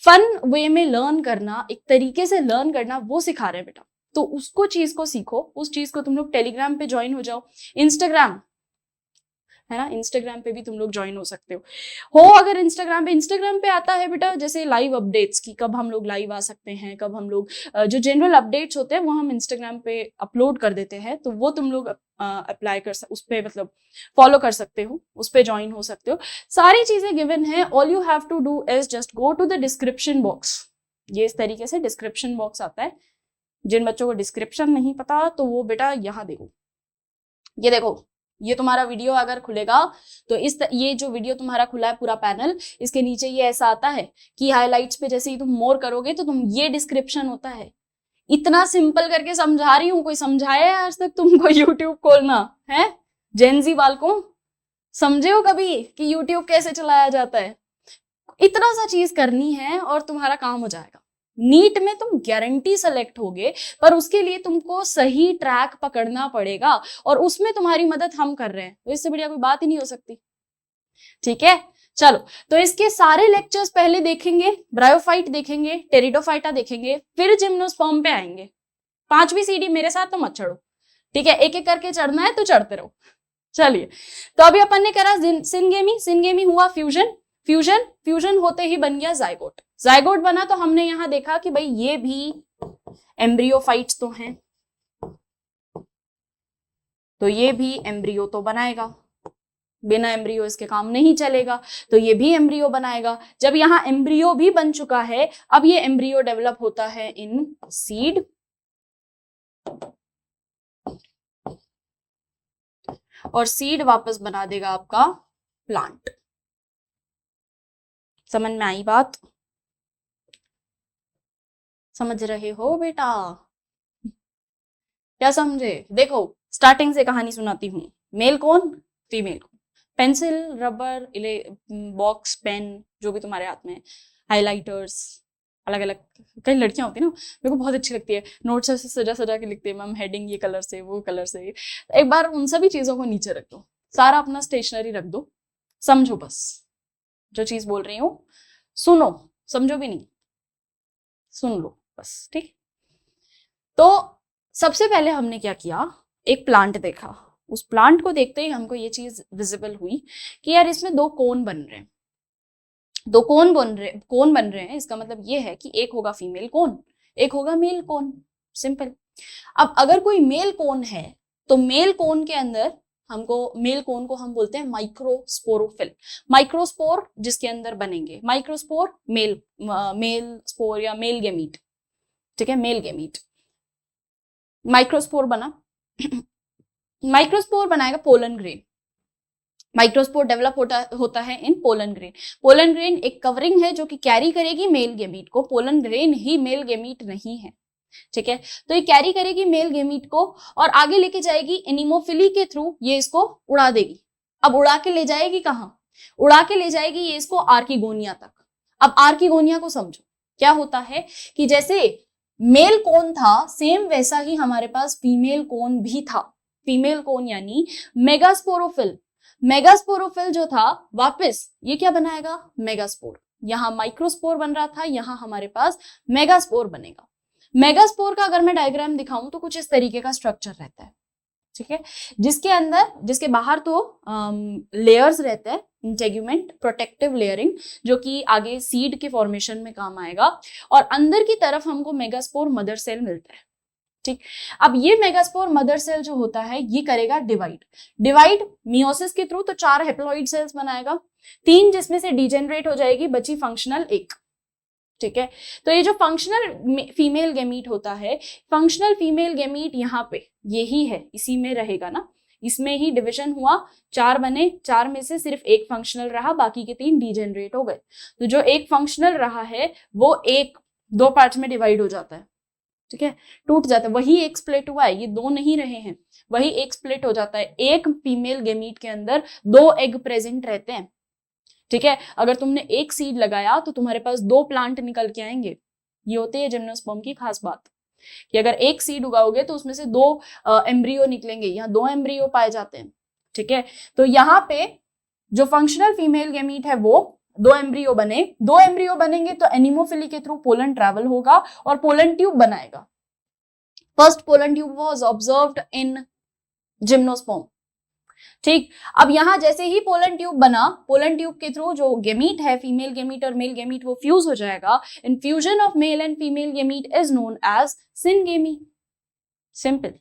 फन वे में लर्न करना, एक तरीके से लर्न करना, वो सिखा रहे हैं बेटा। तो उसको चीज को सीखो, उस चीज को तुम लोग टेलीग्राम पे ज्वाइन हो जाओ। इंस्टाग्राम है ना, इंस्टाग्राम पे भी तुम लोग ज्वाइन हो सकते हो अगर इंस्टाग्राम पे आता है बेटा जैसे लाइव अपडेट्स की, कब हम लोग लाइव आ सकते हैं, कब हम लोग जो जनरल अपडेट्स होते हैं वो हम इंस्टाग्राम पे अपलोड कर देते हैं, तो वो तुम लोग अप्लाई उस पे मतलब फॉलो कर सकते हो, उस पे ज्वाइन हो सकते हो। सारी चीजें गिवन है। All you have to do is just go to the description box. ये इस तरीके से डिस्क्रिप्शन बॉक्स आता है। जिन बच्चों को डिस्क्रिप्शन नहीं पता तो वो बेटा यहाँ देखो, ये देखो, ये तुम्हारा वीडियो अगर खुलेगा तो ये जो वीडियो तुम्हारा खुला है पूरा पैनल, इसके नीचे ये ऐसा आता है कि हाइलाइट्स पे जैसे ही तुम मोर करोगे तो तुम ये डिस्क्रिप्शन होता है। इतना सिंपल करके समझा रही हूँ, कोई समझाया है आज तक तुमको यूट्यूब खोलना है? जेनजी बालकों, समझे हो कभी कि यूट्यूब कैसे चलाया जाता है? इतना सा चीज करनी है और तुम्हारा काम हो जाएगा। नीट में तुम गारंटी सेलेक्ट होगे, पर उसके लिए तुमको सही ट्रैक पकड़ना पड़ेगा और उसमें तुम्हारी मदद हम कर रहे हैं, तो इससे बढ़िया कोई बात ही नहीं हो सकती, ठीक है। चलो, तो इसके सारे लेक्चर्स पहले देखेंगे, ब्रायोफाइट देखेंगे, टेरिडोफाइटा देखेंगे, फिर जिम्नोस्पर्म पे आएंगे। 5वीं सीढ़ी मेरे साथ तो मत चढ़ो, ठीक है, एक एक करके चढ़ना है तो चढ़ते रहो। चलिए, तो अभी अपन ने करा सिनगेमी हुआ फ्यूजन होते ही बन गया जाइगोट बना। तो हमने यहां देखा कि भाई ये भी एम्ब्रियोफाइट्स तो हैं, तो ये भी एम्ब्रियो तो बनाएगा, बिना एम्ब्रियो इसके काम नहीं चलेगा, तो ये भी एम्ब्रियो बनाएगा। जब यहाँ एम्ब्रियो भी बन चुका है, अब ये एम्ब्रियो डेवलप होता है इन सीड, और सीड वापस बना देगा आपका प्लांट। समझ में आई बात? समझ रहे हो बेटा? क्या समझे? देखो, स्टार्टिंग से कहानी सुनाती हूँ। मेल कौन, फीमेल कौन, पेंसिल, रबर, बॉक्स, पेन, जो भी तुम्हारे हाथ में, हाइलाइटर्स, अलग अलग। कई लड़कियां होती है ना, मेरे को बहुत अच्छी लगती है, नोट्स ऐसे सजा सजा के लिखती है, मैम हेडिंग ये कलर से, वो कलर से। एक बार उन सभी चीजों को नीचे रख दो, सारा अपना स्टेशनरी रख दो, समझो बस जो चीज बोल रही हूँ, सुनो, समझो भी नहीं, सुन लो बस, ठीक। तो सबसे पहले हमने क्या किया, एक प्लांट देखा। उस प्लांट को देखते ही हमको ये चीज विजिबल हुई कि यार इसमें दो कोन बन रहे हैं, दो कोन बन रहे हैं। इसका मतलब ये है कि एक होगा फीमेल कोन, एक होगा मेल कोन, सिंपल। अब अगर कोई मेल कोन है तो मेल कोन के अंदर मेल कोन को हम बोलते हैं माइक्रोस्पोरोफिल। माइक्रोस्पोर जिसके अंदर बनेंगे, माइक्रोस्पोर मेल स्पोर या मेल गेमीट, ठीक है, मेल गेमीट। माइक्रोस्पोर बना माइक्रोस्पोर बनाएगा पोलन ग्रेन। माइक्रोस्पोर डेवलप होता है इन पोलन ग्रेन। पोलन ग्रेन एक कवरिंग है जो कि कैरी करेगी मेल गेमीट को। पोलन ग्रेन ही मेल गेमीट नहीं है, ठीक है। तो ये कैरी करेगी मेल गेमीट को और आगे लेके जाएगी एनिमोफिली के थ्रू, ये इसको उड़ा देगी। अब उड़ा के ले जाएगी कहाँ? उड़ा के ले जाएगी ये इसको आर्किगोनिया तक। अब आर्किगोनिया को समझो, क्या होता है कि जैसे मेल कोन था, सेम वैसा ही हमारे पास फीमेल कोन भी था। फीमेल कोन यानी मेगास्पोरोफिल। मेगास्पोरोफिल जो था, वापस ये क्या बनाएगा? मेगास्पोर। यहाँ माइक्रोस्पोर बन रहा था, यहाँ हमारे पास मेगास्पोर बनेगा। मेगास्पोर का अगर मैं डायग्राम दिखाऊं तो कुछ इस तरीके का स्ट्रक्चर रहता है, ठीक है, जिसके बाहर तो लेयर्स रहते हैं, इंटेग्यूमेंट, प्रोटेक्टिव लेयरिंग, जो कि आगे सीड के फॉर्मेशन में काम आएगा, और अंदर की तरफ हमको मेगास्पोर मदर सेल मिलता है, ठीक। अब ये मेगास्पोर मदर सेल जो होता है ये करेगा डिवाइड मियोसिस के थ्रू, तो 4 हेप्लॉइड सेल्स बनाएगा, 3 जिसमें से डिजेनरेट हो जाएगी, बची फंक्शनल 1। ठीक है, तो ये जो फंक्शनल फीमेल गैमीट होता है, फंक्शनल फीमेल गैमीट यहाँ पे यही है, इसी में रहेगा ना, इसमें ही डिवीजन हुआ, 4 बने, 4 में से सिर्फ 1 फंक्शनल रहा, बाकी के 3 डिजेनरेट हो गए। तो जो एक फंक्शनल रहा है वो 2 पार्ट्स में डिवाइड हो जाता है। ठीक है, टूट जाता है, वही एक स्प्लिट हुआ है, ये 2 नहीं रहे हैं, वही एक स्प्लिट हो जाता है। एक फीमेल गैमीट के अंदर 2 एग प्रेजेंट रहते हैं। ठीक है, अगर तुमने एक सीड लगाया तो तुम्हारे पास 2 प्लांट निकल के आएंगे। ये होती है जिम्नोस्पर्म की खास बात, कि अगर एक सीड उगाओगे तो उसमें से 2 एम्ब्रियो निकलेंगे, यहाँ 2 एम्ब्रियो पाए जाते हैं। ठीक है, तो यहाँ पे जो फंक्शनल फीमेल गैमीट है वो 2 एम्ब्रियो बने, 2 एम्ब्रियो बनेंगे तो एनिमोफिली के थ्रू पोलन ट्रैवल होगा और पोलन ट्यूब बनाएगा। First pollen tube was observed in gymnosperm. ठीक, अब यहां जैसे ही पोलन ट्यूब बना, पोलन ट्यूब के थ्रू जो गेमीट है, फीमेल गेमीट और मेल गेमीट, वो फ्यूज हो जाएगा। In fusion of male and female gamete is known as syngamy. Simple.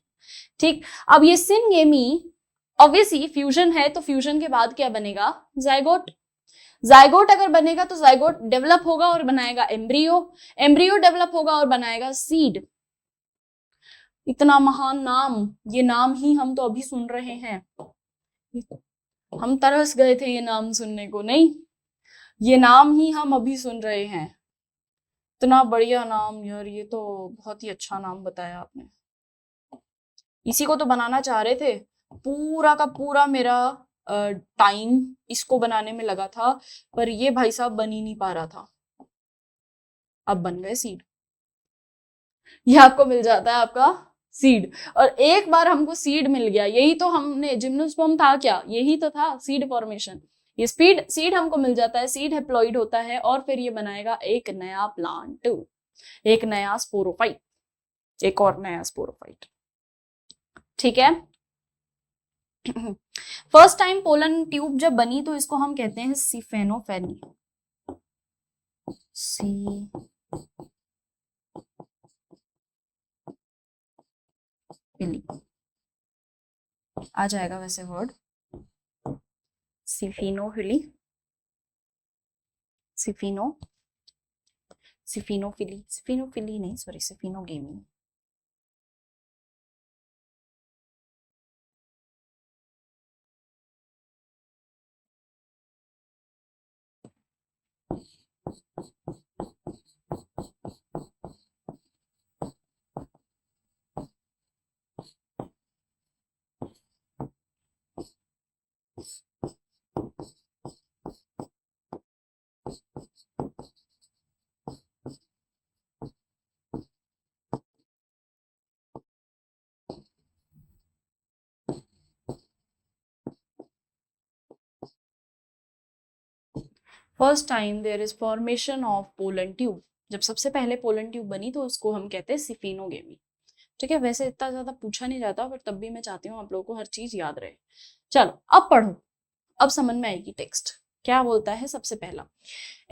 ठीक, अब ये सिनगेमी ऑब्वियसली फ्यूजन है, तो फ्यूजन के बाद क्या बनेगा? जाइगोट। जाइगोट अगर बनेगा तो जाइगोट डेवलप होगा और बनाएगा एम्ब्रियो, एम्ब्रियो डेवलप होगा और बनाएगा सीड। इतना महान नाम, ये नाम ही हम तो अभी सुन रहे हैं, हम तरस गए थे ये नाम सुनने को, नहीं, ये नाम ही हम अभी सुन रहे हैं। इतना बढ़िया नाम यार, ये तो बहुत ही अच्छा नाम बताया आपने। इसी को तो बनाना चाह रहे थे, पूरा का पूरा मेरा टाइम इसको बनाने में लगा था, पर ये भाई साहब बन ही नहीं पा रहा था। अब बन गए सीड, ये आपको मिल जाता है आपका सीड। और एक बार हमको सीड मिल गया, यही तो हमने, जिम्नोस्पर्म था क्या, यही तो था सीड फॉर्मेशन। ये सीड हमको मिल जाता है, सीड हैप्लॉइड होता है और फिर ये बनाएगा एक नया प्लांट, एक नया स्पोरोफाइट, एक और नया स्पोरोफाइट। ठीक है, फर्स्ट टाइम पोलन ट्यूब जब बनी तो इसको हम कहते हैं सिफेनोफेनी। आ जाएगा वैसे वर्ड, सिफिनोफिली, सिफिनोफिली नहीं, sorry, siphonogamy. First time there is formation of pollen tube, जब सबसे पहले पोलन ट्यूब बनी तो उसको हम कहते हैं सिफिनोगेमी। ठीक है, वैसे इतना ज्यादा पूछा नहीं जाता, पर तब भी मैं चाहती हूँ आप लोगों को हर चीज याद रहे। चलो अब पढ़ो, अब समझ में आएगी टेक्स्ट क्या बोलता है। सबसे पहला,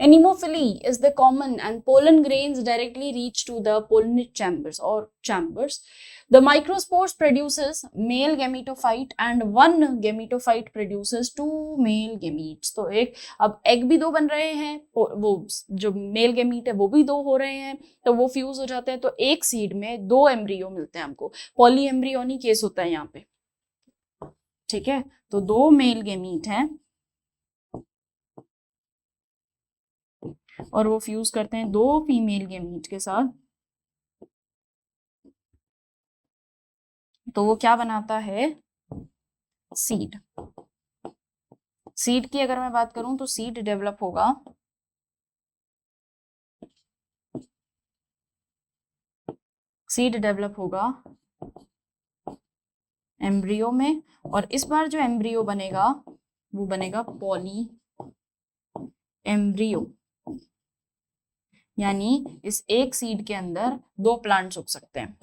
anemophily is the common and pollen grains directly reach to the pollinate chambers or chambers. The microspores produces male gametophyte and one gametophyte produces 2 male gametes. तो एक, अब एग भी 2 बन रहे हैं, वो जो मेल गेमीट है वो भी 2 हो रहे हैं, तो वो फ्यूज हो जाते हैं, तो एक सीड में 2 एम्ब्रियो मिलते हैं हमको। पॉली एम्ब्रियोनी केस होता है यहाँ पे। ठीक है, तो 2 मेल गेमीट हैं और वो फ्यूज करते हैं 2 फीमेल गेमीट के साथ, तो वो क्या बनाता है? सीड। सीड की अगर मैं बात करूं तो सीड डेवलप होगा एम्ब्रियो में, और इस बार जो एम्ब्रियो बनेगा वो बनेगा पॉली एम्ब्रियो, यानी इस एक सीड के अंदर 2 प्लांट्स उग सकते हैं।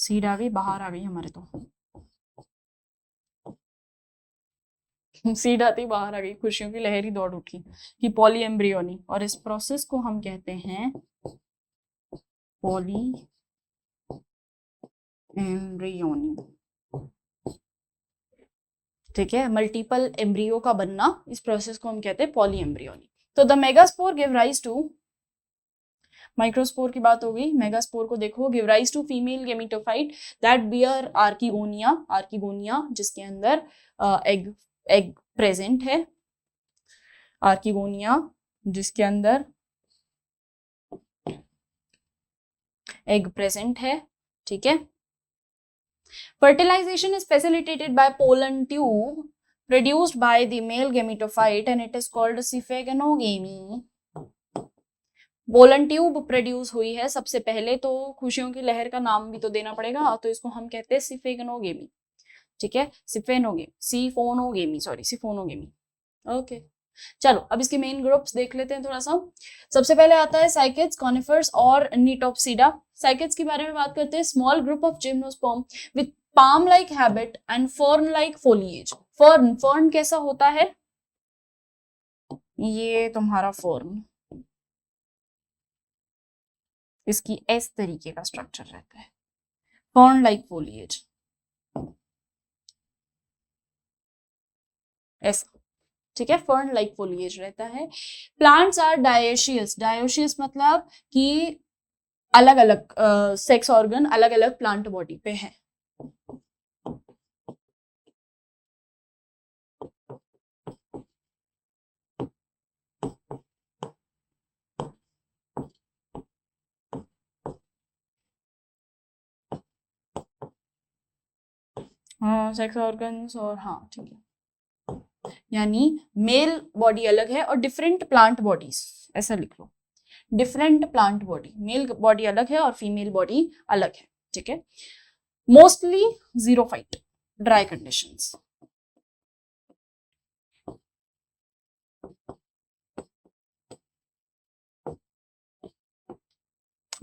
सीड आ गई, बाहर आ गई हमारे तो सीड आती बाहर आ गई, खुशियों की लहर ही दौड़ उठी कि पॉली एम्ब्रियोनी, और इस प्रोसेस को हम कहते हैं पॉली एम्ब्रियोनी। ठीक है, मल्टीपल एम्ब्रियो का बनना, इस प्रोसेस को हम कहते हैं पॉली एम्ब्रियोनी। तो the megaspore give rise to, microspore की बात हो गई, मेगास्पोर को देखो, give rise to female gametophyte that bear archegonia, archegonia जिसके अंदर एग एग प्रेजेंट है, आर्किगोनिया जिसके अंदर एग प्रेजेंट है। ठीक है, fertilization is facilitated by pollen tube produced by the male gametophyte and it is called syphagenogamy। Pollen tube produce हुई है सबसे पहले, तो खुशियों की लहर का नाम भी तो देना पड़ेगा, तो इसको हम कहते हैं सिफेगनोगेमी। ठीक है, सिफोनोगेमी, सॉरी सिफोनोगेमी। ओके, चलो अब इसके मेन ग्रुप्स देख लेते हैं थोड़ा सा। सबसे पहले आता है साइकेड्स, कॉनिफर्स और निटोप्सिडा। साइकेड्स के बारे में बात करते हैं, small group of gymnosperm with palm like habit and fern like foliage. Fern, fern कैसा होता है, ये तुम्हारा फर्न, इसकी इस तरीके का स्ट्रक्चर रहता है, फर्न लाइक फोलिएज ऐसा। ठीक है, फर्न लाइक फोलिएज रहता है। प्लांट्स आर डायोशियस, डायोशियस मतलब कि अलग अलग सेक्स ऑर्गन अलग अलग प्लांट बॉडी पे है। हाँ, सेक्स ऑर्गन्स और हाँ ठीक है, यानी मेल बॉडी अलग है और डिफरेंट प्लांट बॉडीज, ऐसा लिख लो, different plant body, male body अलग है और फीमेल बॉडी अलग है। ठीक है, mostly xerophyte, dry conditions,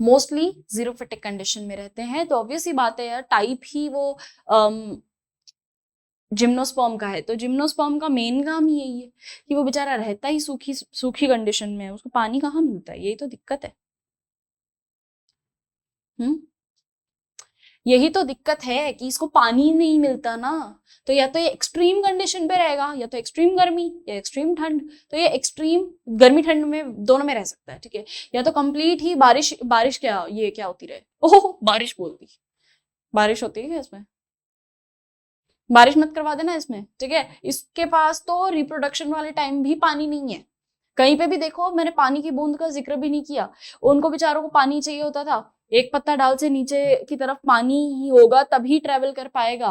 mostly xerophytic condition में रहते हैं। तो ऑब्वियस ही बात है यार, टाइप ही वो जिम्नोस्पर्म का है, तो जिम्नोस्पर्म का मेन काम ही यही है कि वो बेचारा रहता ही सूखी सूखी कंडीशन में है, उसको पानी कहाँ मिलता है, यही तो दिक्कत है। यही तो दिक्कत है कि इसको पानी नहीं मिलता ना, तो या तो ये एक्सट्रीम कंडीशन पे रहेगा, या तो एक्सट्रीम गर्मी या एक्सट्रीम ठंड, तो ये एक्सट्रीम गर्मी ठंड में दोनों में रह सकता है। ठीक है, या तो कंप्लीट ही बारिश, बारिश क्या ये क्या होती रहे, ओह बारिश बोलती, बारिश होती है क्या इसमें, बारिश मत करवा देना इसमें। ठीक है, इसके पास तो रिप्रोडक्शन वाले टाइम भी पानी नहीं है, कहीं पे भी देखो, मैंने पानी की बूंद का जिक्र भी नहीं किया, उनको बेचारों को पानी चाहिए होता था, एक पत्ता डाल से नीचे की तरफ पानी ही होगा तभी ट्रेवल कर पाएगा,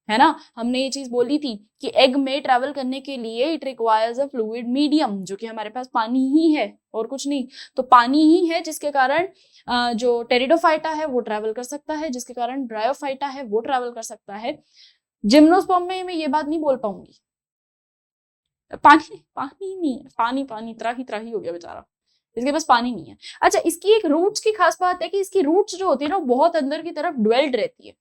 है ना। हमने ये चीज बोली थी कि एग में ट्रेवल करने के लिए it requires a fluid medium, जो कि हमारे पास पानी ही है और कुछ नहीं, तो पानी ही है जिसके कारण जो टेरिडोफाइटा है वो ट्रेवल कर सकता है, जिसके कारण ब्रायोफाइटा है वो ट्रेवल कर सकता है। जिम्नोस्पर्म में मैं ये बात नहीं बोल पाऊंगी, पानी पानी नहीं है, पानी पानी त्राही त्राही हो गया बेचारा, इसके पास पानी नहीं है। अच्छा, इसकी एक रूट्स की खास बात है कि इसकी रूट्स जो होती है ना बहुत अंदर की तरफ ड्वेल्ड रहती है।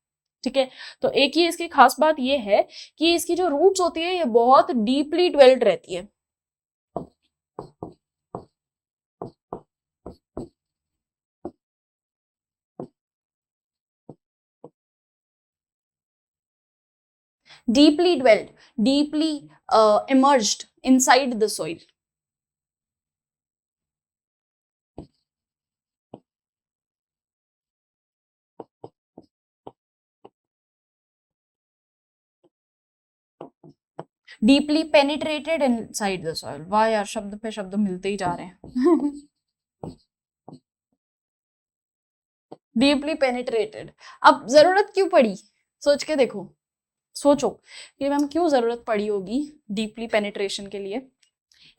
ठीक है, तो एक ही इसकी खास बात ये है कि इसकी जो रूट्स होती है ये बहुत डीपली ड्वेल्ड रहती है। Deeply dwelled, deeply emerged inside the soil. Deeply penetrated inside the soil, वाह यार, शब्द पे शब्द मिलते ही जा रहे हैं। डीपली पेनिट्रेटेड, अब जरूरत क्यों पड़ी, सोच के देखो, सोचो कि मैम क्यों जरूरत पड़ी होगी डीपली पेनिट्रेशन के लिए,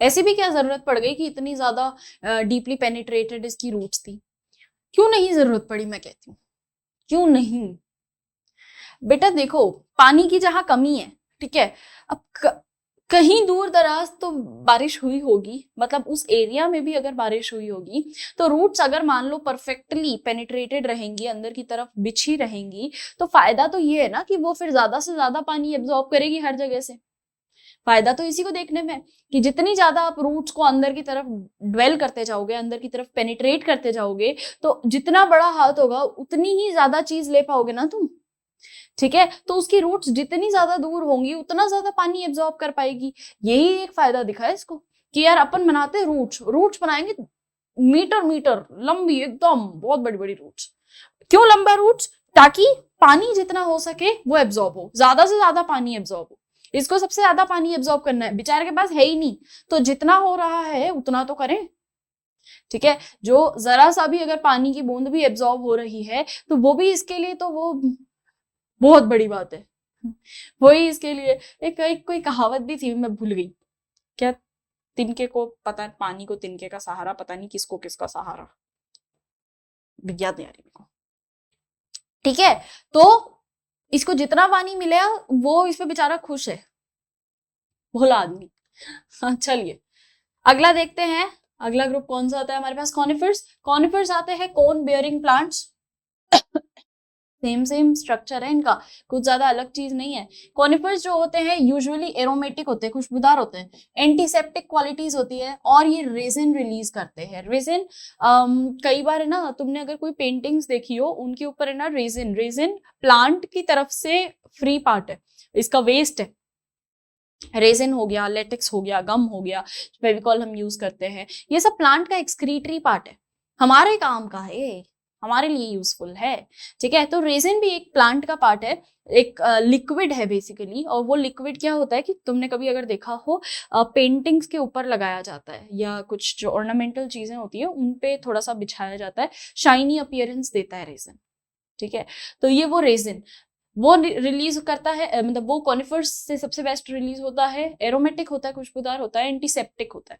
ऐसी भी क्या जरूरत पड़ गई कि इतनी ज्यादा डीपली पेनिट्रेटेड इसकी रूट्स थी, क्यों नहीं जरूरत पड़ी, मैं कहती हूँ क्यों नहीं। बेटा देखो, पानी की जहां कमी है, ठीक है, अब कहीं दूर दराज तो बारिश हुई होगी, मतलब उस एरिया में भी अगर बारिश हुई होगी तो रूट्स अगर मान लो परफेक्टली पेनिट्रेटेड रहेंगी, अंदर की तरफ बिछी रहेंगी, तो फायदा तो ये है ना कि वो फिर ज्यादा से ज्यादा पानी एब्जॉर्ब करेगी हर जगह से। फायदा तो इसी को देखने में कि जितनी ज्यादा आप रूट्स को अंदर की तरफ ड्वेल करते जाओगे, अंदर की तरफ पेनिट्रेट करते जाओगे, तो जितना बड़ा हाथ होगा उतनी ही ज्यादा चीज ले पाओगे ना तुम। ठीक है, तो उसकी रूट्स जितनी ज्यादा दूर होंगी उतना ज्यादा पानी एब्जॉर्ब कर पाएगी। यही एक फायदा दिखा है इसको कि यार अपन बनाते रूट्स, रूट्स बनाएंगे मीटर मीटर लंबी, एकदम बहुत बड़ी बड़ी रूट्स। क्यों लंबा रूट्स? ताकि पानी जितना हो सके वो एब्जॉर्ब हो, ज्यादा से ज्यादा पानी एब्जॉर्ब हो। इसको सबसे ज्यादा पानी एब्जॉर्ब करना है, बेचारे के पास है ही नहीं, तो जितना हो रहा है उतना तो करें। ठीक है, जो जरा सा भी अगर पानी की बूंद भी एब्जॉर्ब हो रही है तो वो भी इसके लिए तो वो बहुत बड़ी बात है। वही इसके लिए एक कोई कहावत भी थी, मैं भूल गई क्या, तिनके को पता, पानी को तिनके का सहारा, पता नहीं किसको किसका सहारा, याद नहीं आ रही मेरे को। ठीक है, तो इसको जितना पानी मिलेगा वो इस पे बेचारा खुश है, भोला आदमी। हाँ, चलिए अगला देखते हैं। अगला ग्रुप कौन सा आता है हमारे पास? कॉनिफर्स। कॉनिफर्स आते हैं कोन बेयरिंग प्लांट्स। सेम स्ट्रक्चर है इनका, कुछ ज्यादा अलग चीज नहीं है। कॉनिफर्स जो होते हैं यूजुअली एरोमेटिक होते हैं, खुशबूदार होते हैं, एंटीसेप्टिक क्वालिटीज होती है, और ये रेजिन रिलीज करते हैं। रेजिन कई बार है ना, तुमने अगर कोई पेंटिंग्स देखी हो उनके ऊपर है ना रेजिन, रेजिन प्लांट की तरफ से फ्री पार्ट है, इसका वेस्ट है। रेजिन हो गया, लेटेक्स हो गया, गम हो गया, फेविकॉल हम यूज करते हैं, ये सब प्लांट का एक्सक्रीटरी पार्ट है, हमारे काम का है, हमारे लिए यूजफुल है। ठीक है, तो रेजिन भी एक प्लांट का पार्ट है, एक लिक्विड है बेसिकली। और वो लिक्विड क्या होता है कि तुमने कभी अगर देखा हो पेंटिंग्स के ऊपर लगाया जाता है, या कुछ जो ऑर्नामेंटल चीजें होती है उन पे थोड़ा सा बिछाया जाता है, शाइनी अपीयरेंस देता है रेजिन। ठीक है, तो ये वो रेजिन वो रिलीज करता है, मतलब वो कॉनिफर्स से सबसे बेस्ट रिलीज होता है, एरोमेटिक होता है, खुशबूदार होता है, एंटीसेप्टिक होता है।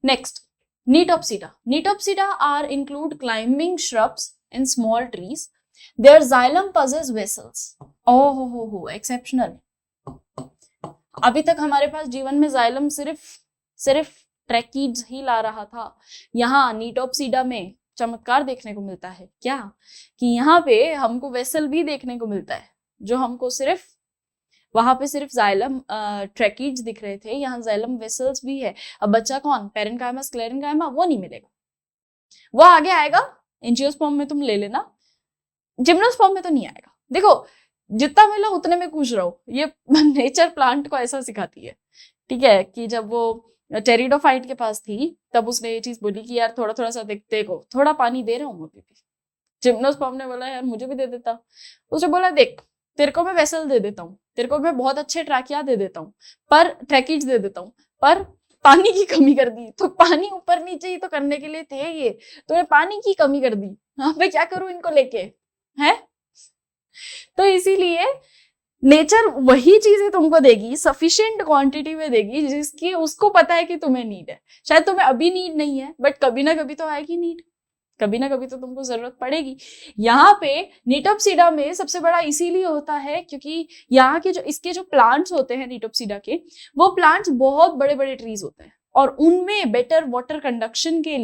Next, Nitopsida. Nitopsida are include climbing shrubs and small trees. Their xylem possess vessels. Oh हो exceptional. अभी तक हमारे पास जीवन में जाइलम सिर्फ ट्रैकीड्स ही ला रहा था। यहाँ नीटोप्सीडा में चमत्कार देखने को मिलता है क्या, कि यहाँ पे हमको वेसल भी देखने को मिलता है, जो हमको सिर्फ वहां पे सिर्फ जाइलम ट्रैकीड्स दिख रहे थे, यहाँ जाइलम वेसल्स भी है। अब बच्चा कौन? पेरेन्काइमा, स्क्लेरेन्काइमा, वो नहीं मिलेगा, वो आगे आएगा। एंजियोस्पर्म में तुम ले लेना, जिम्नोस्पर्म में तो नहीं आएगा। देखो जितना मिला उतने में खुश रहो, ये नेचर प्लांट को ऐसा सिखाती है। ठीक है, कि जब वो टेरिडोफाइट के पास थी तब उसने ये चीज बोली कि यार थोड़ा थोड़ा सा देखो, थोड़ा पानी दे रहा हूँ अभी भी। जिम्नोस्पर्म ने बोला यार मुझे भी दे देता। उसने बोला देख तेरे को मैं वेसल दे देता हूँ, तेरे को मैं बहुत अच्छे ट्रैकिया दे देता हूँ, पर ट्रैकिड्स दे देता हूँ, पर पानी की कमी कर दी। तो पानी ऊपर नीचे ही तो करने के लिए थे ये, तो पानी की कमी कर दी। हाँ मैं क्या करूं इनको लेके, है? तो इसीलिए नेचर वही चीजें तुमको देगी, सफिशिएंट क्वांटिटी में देगी जिसकी उसको पता है कि तुम्हें नीड है। शायद तुम्हें अभी नीड नहीं है, बट कभी ना कभी तो आएगी नीड, कभी ना कभी तो तुमको जरूरत पड़ेगी। यहाँ पे नीटोप्सीडा में सबसे बड़ा इसीलिए होता है क्योंकि यहाँ के जो इसके जो प्लांट्स होते हैं नीटोप्सीडा के, वो प्लांट्स बहुत बड़े बड़े ट्रीज होते हैं, और उनमें बेटर वाटर कंडक्शन के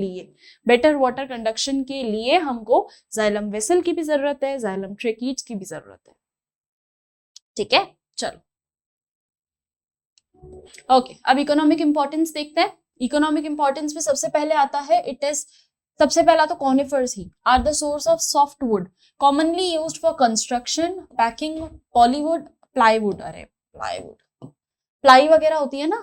लिए हमको जाइलम वेसल की भी जरूरत है, जाइलम ट्रैकीड्स की भी जरूरत है। ठीक है, चलो ओके, अब इकोनॉमिक इंपॉर्टेंस देखते हैं। इकोनॉमिक इंपॉर्टेंस में सबसे पहले आता है, इट इज सबसे पहला तो कॉनिफर्स ही are the source of soft wood commonly used for construction, packing, polywood, plywood. अरे प्लाई वगैरह होती है ना,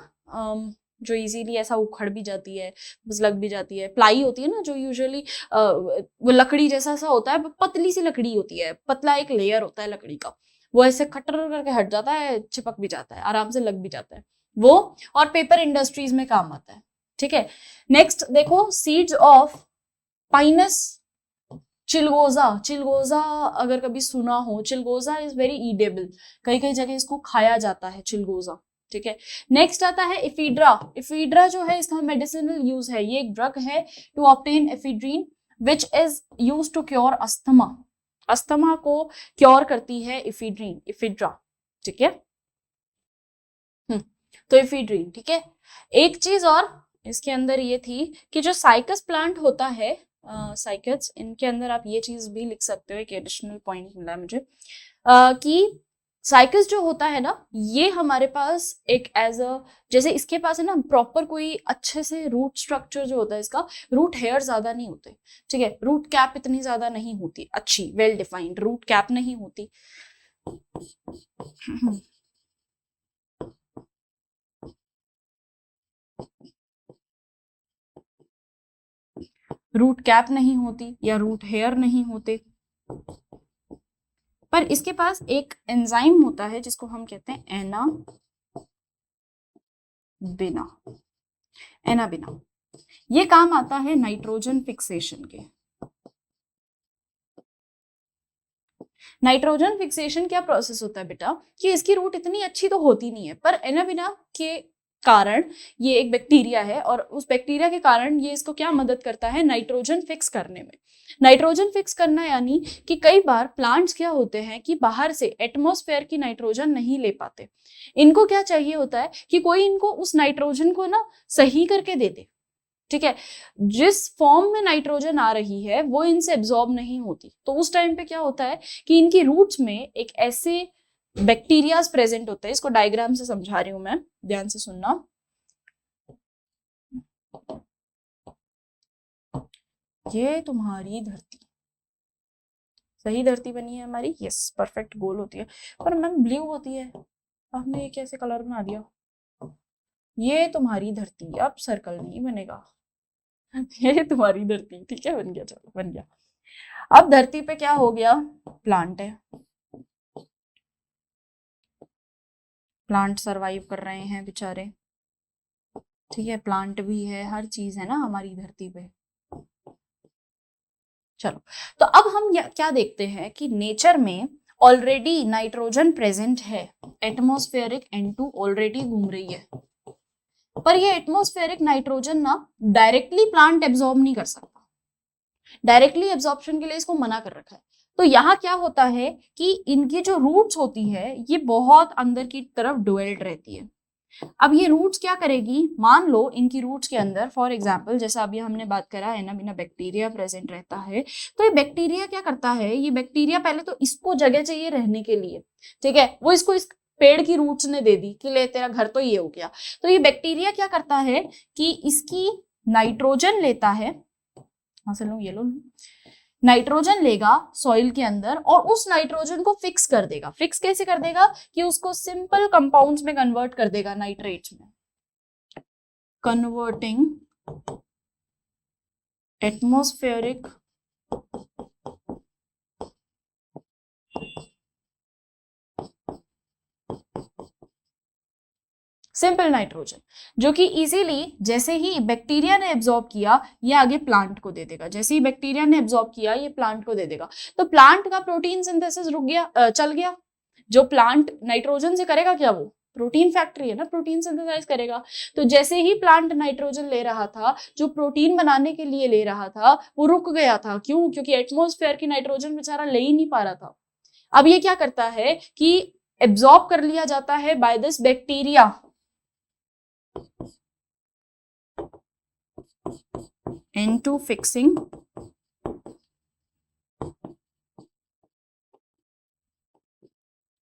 जो इजीली ऐसा उखड़ भी जाती है, बस लग भी जाती है। प्लाई होती है ना जो यूजुअली वो लकड़ी जैसा सा होता है, पतली सी लकड़ी होती है, पतला एक लेयर होता है लकड़ी का, वो ऐसे खटर करके हट जाता है, चिपक भी जाता है, आराम से लग भी जाता है वो, और पेपर इंडस्ट्रीज में काम आता है। ठीक है, नेक्स्ट देखो, सीड्स ऑफ पाइनस चिलगोजा अगर कभी सुना हो, चिलगोजा इज वेरी ईडेबल, कई जगह इसको खाया जाता है चिलगोजा। ठीक है, नेक्स्ट आता है इफीड्रा जो है इसका मेडिसिनल यूज है, ये एक ड्रग है to obtain ephedrine which is use to cure asthma को क्योर करती है इफिड्रा। ठीक है, तो एफीड्रीन, ठीक है। एक चीज और इसके अंदर ये थी कि जो साइकस प्लांट होता है, साइकस, इनके अंदर आप ये चीज भी लिख सकते हो, एक एडिशनल पॉइंट मिला है मुझे, कि साइकस जो होता है ना, ये हमारे पास एक एज अ, जैसे इसके पास है ना प्रॉपर कोई अच्छे से रूट स्ट्रक्चर जो होता है, इसका रूट हेयर ज्यादा नहीं होते, ठीक है, रूट कैप इतनी ज्यादा नहीं होती, अच्छी वेल डिफाइंड रूट कैप नहीं होती। रूट कैप नहीं होती या रूट हेयर नहीं होते, पर इसके पास एक एंजाइम होता है जिसको हम कहते हैं एनाबिना। एनाबिना ये काम आता है नाइट्रोजन फिक्सेशन के। नाइट्रोजन फिक्सेशन क्या प्रोसेस होता है बेटा, कि इसकी रूट इतनी अच्छी तो होती नहीं है, पर एनाबिना के कारण, ये एक बैक्टीरिया है और उस बैक्टीरिया के कारण ये इसको क्या मदद करता है, नाइट्रोजन फिक्स करने में। नाइट्रोजन फिक्स करना यानी कि कई बार प्लांट्स क्या होते हैं कि बाहर से एटमॉस्फेयर की नाइट्रोजन नहीं ले पाते, इनको क्या चाहिए होता है कि कोई इनको उस नाइट्रोजन को ना सही करके दे दे, ठीक है। जिस फॉर्म में नाइट्रोजन आ रही है वो इनसे एब्जॉर्ब नहीं होती, तो उस टाइम पे क्या होता है कि इनकी रूट्स में एक ऐसे बैक्टीरियाज प्रेजेंट होते हैं, इसको डायग्राम से समझा रही हूं मैं, ध्यान से सुनना। ये तुम्हारी धरती, सही धरती बनी है हमारी, यस परफेक्ट गोल होती है, पर मैम ब्लू होती है, आपने ये कैसे कलर बना दिया। ये तुम्हारी धरती, अब सर्कल नहीं बनेगा। ये तुम्हारी धरती, ठीक है, बन गया, चलो बन गया। अब धरती पे क्या हो गया, प्लांट है, प्लांट सरवाइव कर रहे हैं बेचारे, ठीक है, प्लांट भी है, हर चीज है ना हमारी धरती पे। चलो, तो अब हम क्या देखते हैं कि नेचर में ऑलरेडी नाइट्रोजन प्रेजेंट है, एटमॉस्फेरिक N2 ऑलरेडी घूम रही है, पर ये एटमॉस्फेरिक नाइट्रोजन ना डायरेक्टली प्लांट एब्जॉर्ब नहीं कर सकता, डायरेक्टली एब्जॉर्प्शन के लिए इसको मना कर रखा है। तो यहाँ क्या होता है कि इनकी जो रूट्स होती है ये बहुत अंदर की तरफ डुएल्ड रहती है। अब ये रूट्स क्या करेगी, मान लो इनकी रूट्स के अंदर फॉर एग्जांपल जैसा अभी हमने बात करा है ना, बिना बैक्टीरिया प्रेजेंट रहता है, तो ये बैक्टीरिया क्या करता है, ये बैक्टीरिया पहले तो इसको जगह चाहिए रहने के लिए, ठीक है, वो इसको इस पेड़ की रूट्स ने दे दी कि ले तेरा घर तो ये हो गया। तो ये बैक्टीरिया क्या करता है कि इसकी नाइट्रोजन लेता है, ये लो, नाइट्रोजन लेगा सॉइल के अंदर और उस नाइट्रोजन को फिक्स कर देगा। फिक्स कैसे कर देगा कि उसको सिंपल कंपाउंड्स में कन्वर्ट कर देगा, नाइट्रेट्स में, कन्वर्टिंग एटमॉस्फेरिक सिंपल नाइट्रोजन, जो कि इजीली जैसे ही बैक्टीरिया ने एब्जॉर्ब किया ये आगे प्लांट को दे देगा, जैसे ही बैक्टीरिया ने एब्जॉर्ब किया ये प्लांट को दे देगा। तो प्लांट का प्रोटीन सिंथेसिस रुक गया, चल गया। जो प्लांट नाइट्रोजन से करेगा क्या, वो प्रोटीन फैक्ट्री है ना, प्रोटीन सिंथेसाइज करेगा। तो जैसे ही प्लांट नाइट्रोजन ले रहा था, जो प्रोटीन बनाने के लिए ले रहा था, वो रुक गया था। क्यों? क्योंकि एटमॉस्फेयर की नाइट्रोजन बेचारा ले ही नहीं पा रहा था। अब ये क्या करता है कि एब्जॉर्ब कर लिया जाता है by this bacteria, N2 fixing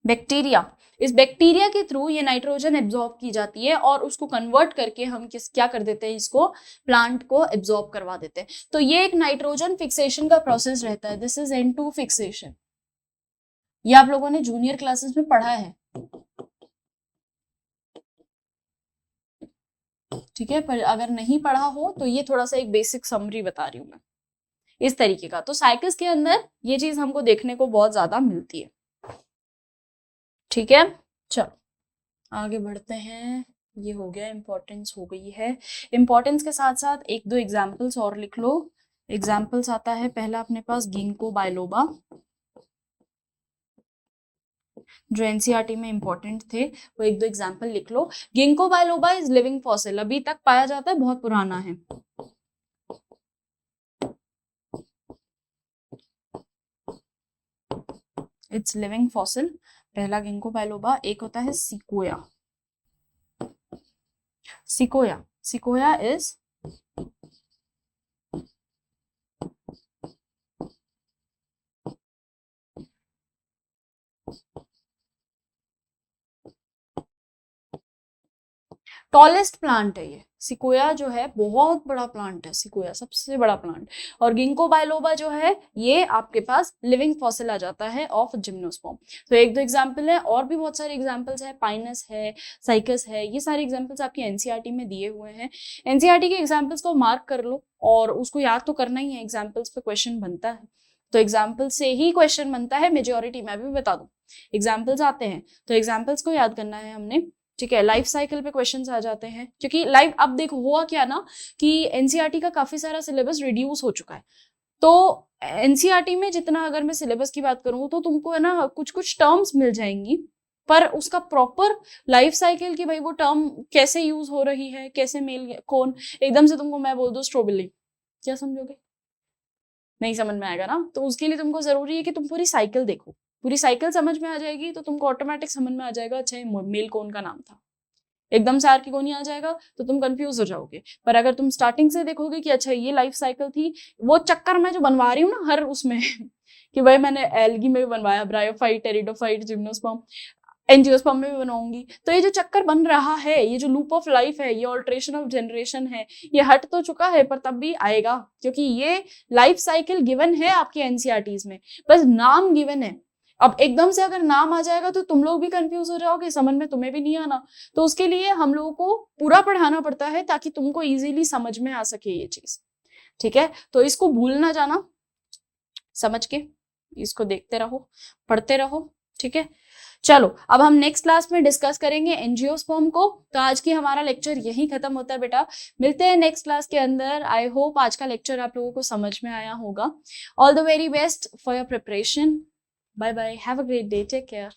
bacteria. इस बैक्टीरिया के थ्रू ये नाइट्रोजन एब्जॉर्ब की जाती है और उसको कन्वर्ट करके हम क्या कर देते हैं, इसको प्लांट को एब्जॉर्ब करवा देते हैं। तो ये एक नाइट्रोजन फिक्सेशन का प्रोसेस रहता है, दिस इज N2 फिक्सेशन। ये आप लोगों ने जूनियर क्लासेस में पढ़ा है, ठीक है, पर अगर नहीं पढ़ा हो तो ये थोड़ा सा एक बेसिक समरी बता रही हूं मैं, इस तरीके का। तो साइकिस के अंदर ये चीज हमको देखने को बहुत ज्यादा मिलती है, ठीक है। चलो आगे बढ़ते हैं, ये हो गया, इंपॉर्टेंस हो गई है। इंपॉर्टेंस के साथ साथ एक दो एग्जाम्पल्स और लिख लो। एग्जाम्पल्स आता है पहला अपने पास गिंको बायलोबा, जो एनसीईआरटी में इंपॉर्टेंट थे, वो एक दो एग्जाम्पल लिख लो। Ginkgo biloba is living fossil, अभी तक पाया जाता है, बहुत पुराना है। इट्स लिविंग फॉसिल, पहला गिंको बायलोबा। एक होता है sequoia, sequoia, sequoia is tallest plant है ये। सिकोया जो है बहुत बड़ा प्लांट है, सिकोया सबसे बड़ा प्लांट। और गिंको बायलोबा जो है ये आपके पास लिविंग फॉसिल आ जाता है ऑफ जिम्नोस्पर्म। तो एक दो एग्जांपल है, और भी बहुत सारे एग्जांपल्स है, पाइनस है, साइकस है, ये सारे एग्जांपल्स आपके एनसीईआरटी में दिए हुए हैं। एनसीईआरटी के एग्जांपल्स को मार्क कर लो और उसको याद तो करना ही है, एग्जाम्पल्स पे क्वेश्चन बनता है तो एग्जाम्पल से ही क्वेश्चन बनता है मेजोरिटी, मैं भी बता दूं। एग्जाम्पल्स आते हैं तो एग्जाम्पल्स को याद करना है हमने, ठीक है। लाइफ साइकिल पे क्वेश्चंस आ जाते हैं, क्योंकि लाइफ, अब देखो हुआ क्या ना कि एनसीईआरटी का काफी सारा सिलेबस रिड्यूस हो चुका है। तो एनसीईआरटी में जितना अगर मैं सिलेबस की बात करूँ तो तुमको है ना कुछ कुछ टर्म्स मिल जाएंगी, पर उसका प्रॉपर लाइफ साइकिल की भाई वो टर्म कैसे यूज हो रही है, कैसे मेल कौन, एकदम से तुमको मैं बोल दूं स्ट्रॉबेरी, क्या समझोगे? नहीं समझ में आएगा ना। तो उसके लिए तुमको जरूरी है कि तुम पूरी साइकिल देखो, पूरी साइकिल समझ में आ जाएगी तो तुमको ऑटोमेटिक समझ में आ जाएगा अच्छा ये मेल कौन का नाम था। एकदम से आर्किगोनी आ जाएगा तो तुम कंफ्यूज हो जाओगे। पर अगर तुम स्टार्टिंग से देखोगे कि अच्छा ये लाइफ साइकिल थी, वो चक्कर मैं जो बनवा रही हूँ ना हर उसमें कि भाई मैंने एल्गी में भी बनवाया, ब्रायोफाइट, टेरिडोफाइट, जिम्नोस्पर्म, एंजियोस्पर्म में भी बनवाऊंगी, तो ये जो चक्कर बन रहा है, ये जो लूप ऑफ लाइफ है, ये ऑल्ट्रेशन ऑफ जनरेशन है, ये हट तो चुका है पर तब भी आएगा, क्योंकि ये लाइफ साइकिल गिवन है आपके एनसीईआरटीज में, बस नाम गिवन है। अब एकदम से अगर नाम आ जाएगा तो तुम लोग भी कंफ्यूज हो जाओगे, समझ में तुम्हें भी नहीं आना। तो उसके लिए हम लोगों को पूरा पढ़ाना पड़ता है ताकि तुमको इजीली समझ में आ सके ये चीज, ठीक है। तो इसको भूल ना जाना, समझ के इसको देखते रहो, पढ़ते रहो, ठीक है। चलो अब हम नेक्स्ट क्लास में डिस्कस करेंगे एंजियोस्पर्म को। तो आज की हमारा लेक्चर यही खत्म होता है बेटा, मिलते हैं नेक्स्ट क्लास के अंदर। आई होप आज का लेक्चर आप लोगों को समझ में आया होगा। All the very best for your preparation. Bye bye, have a great day, take care.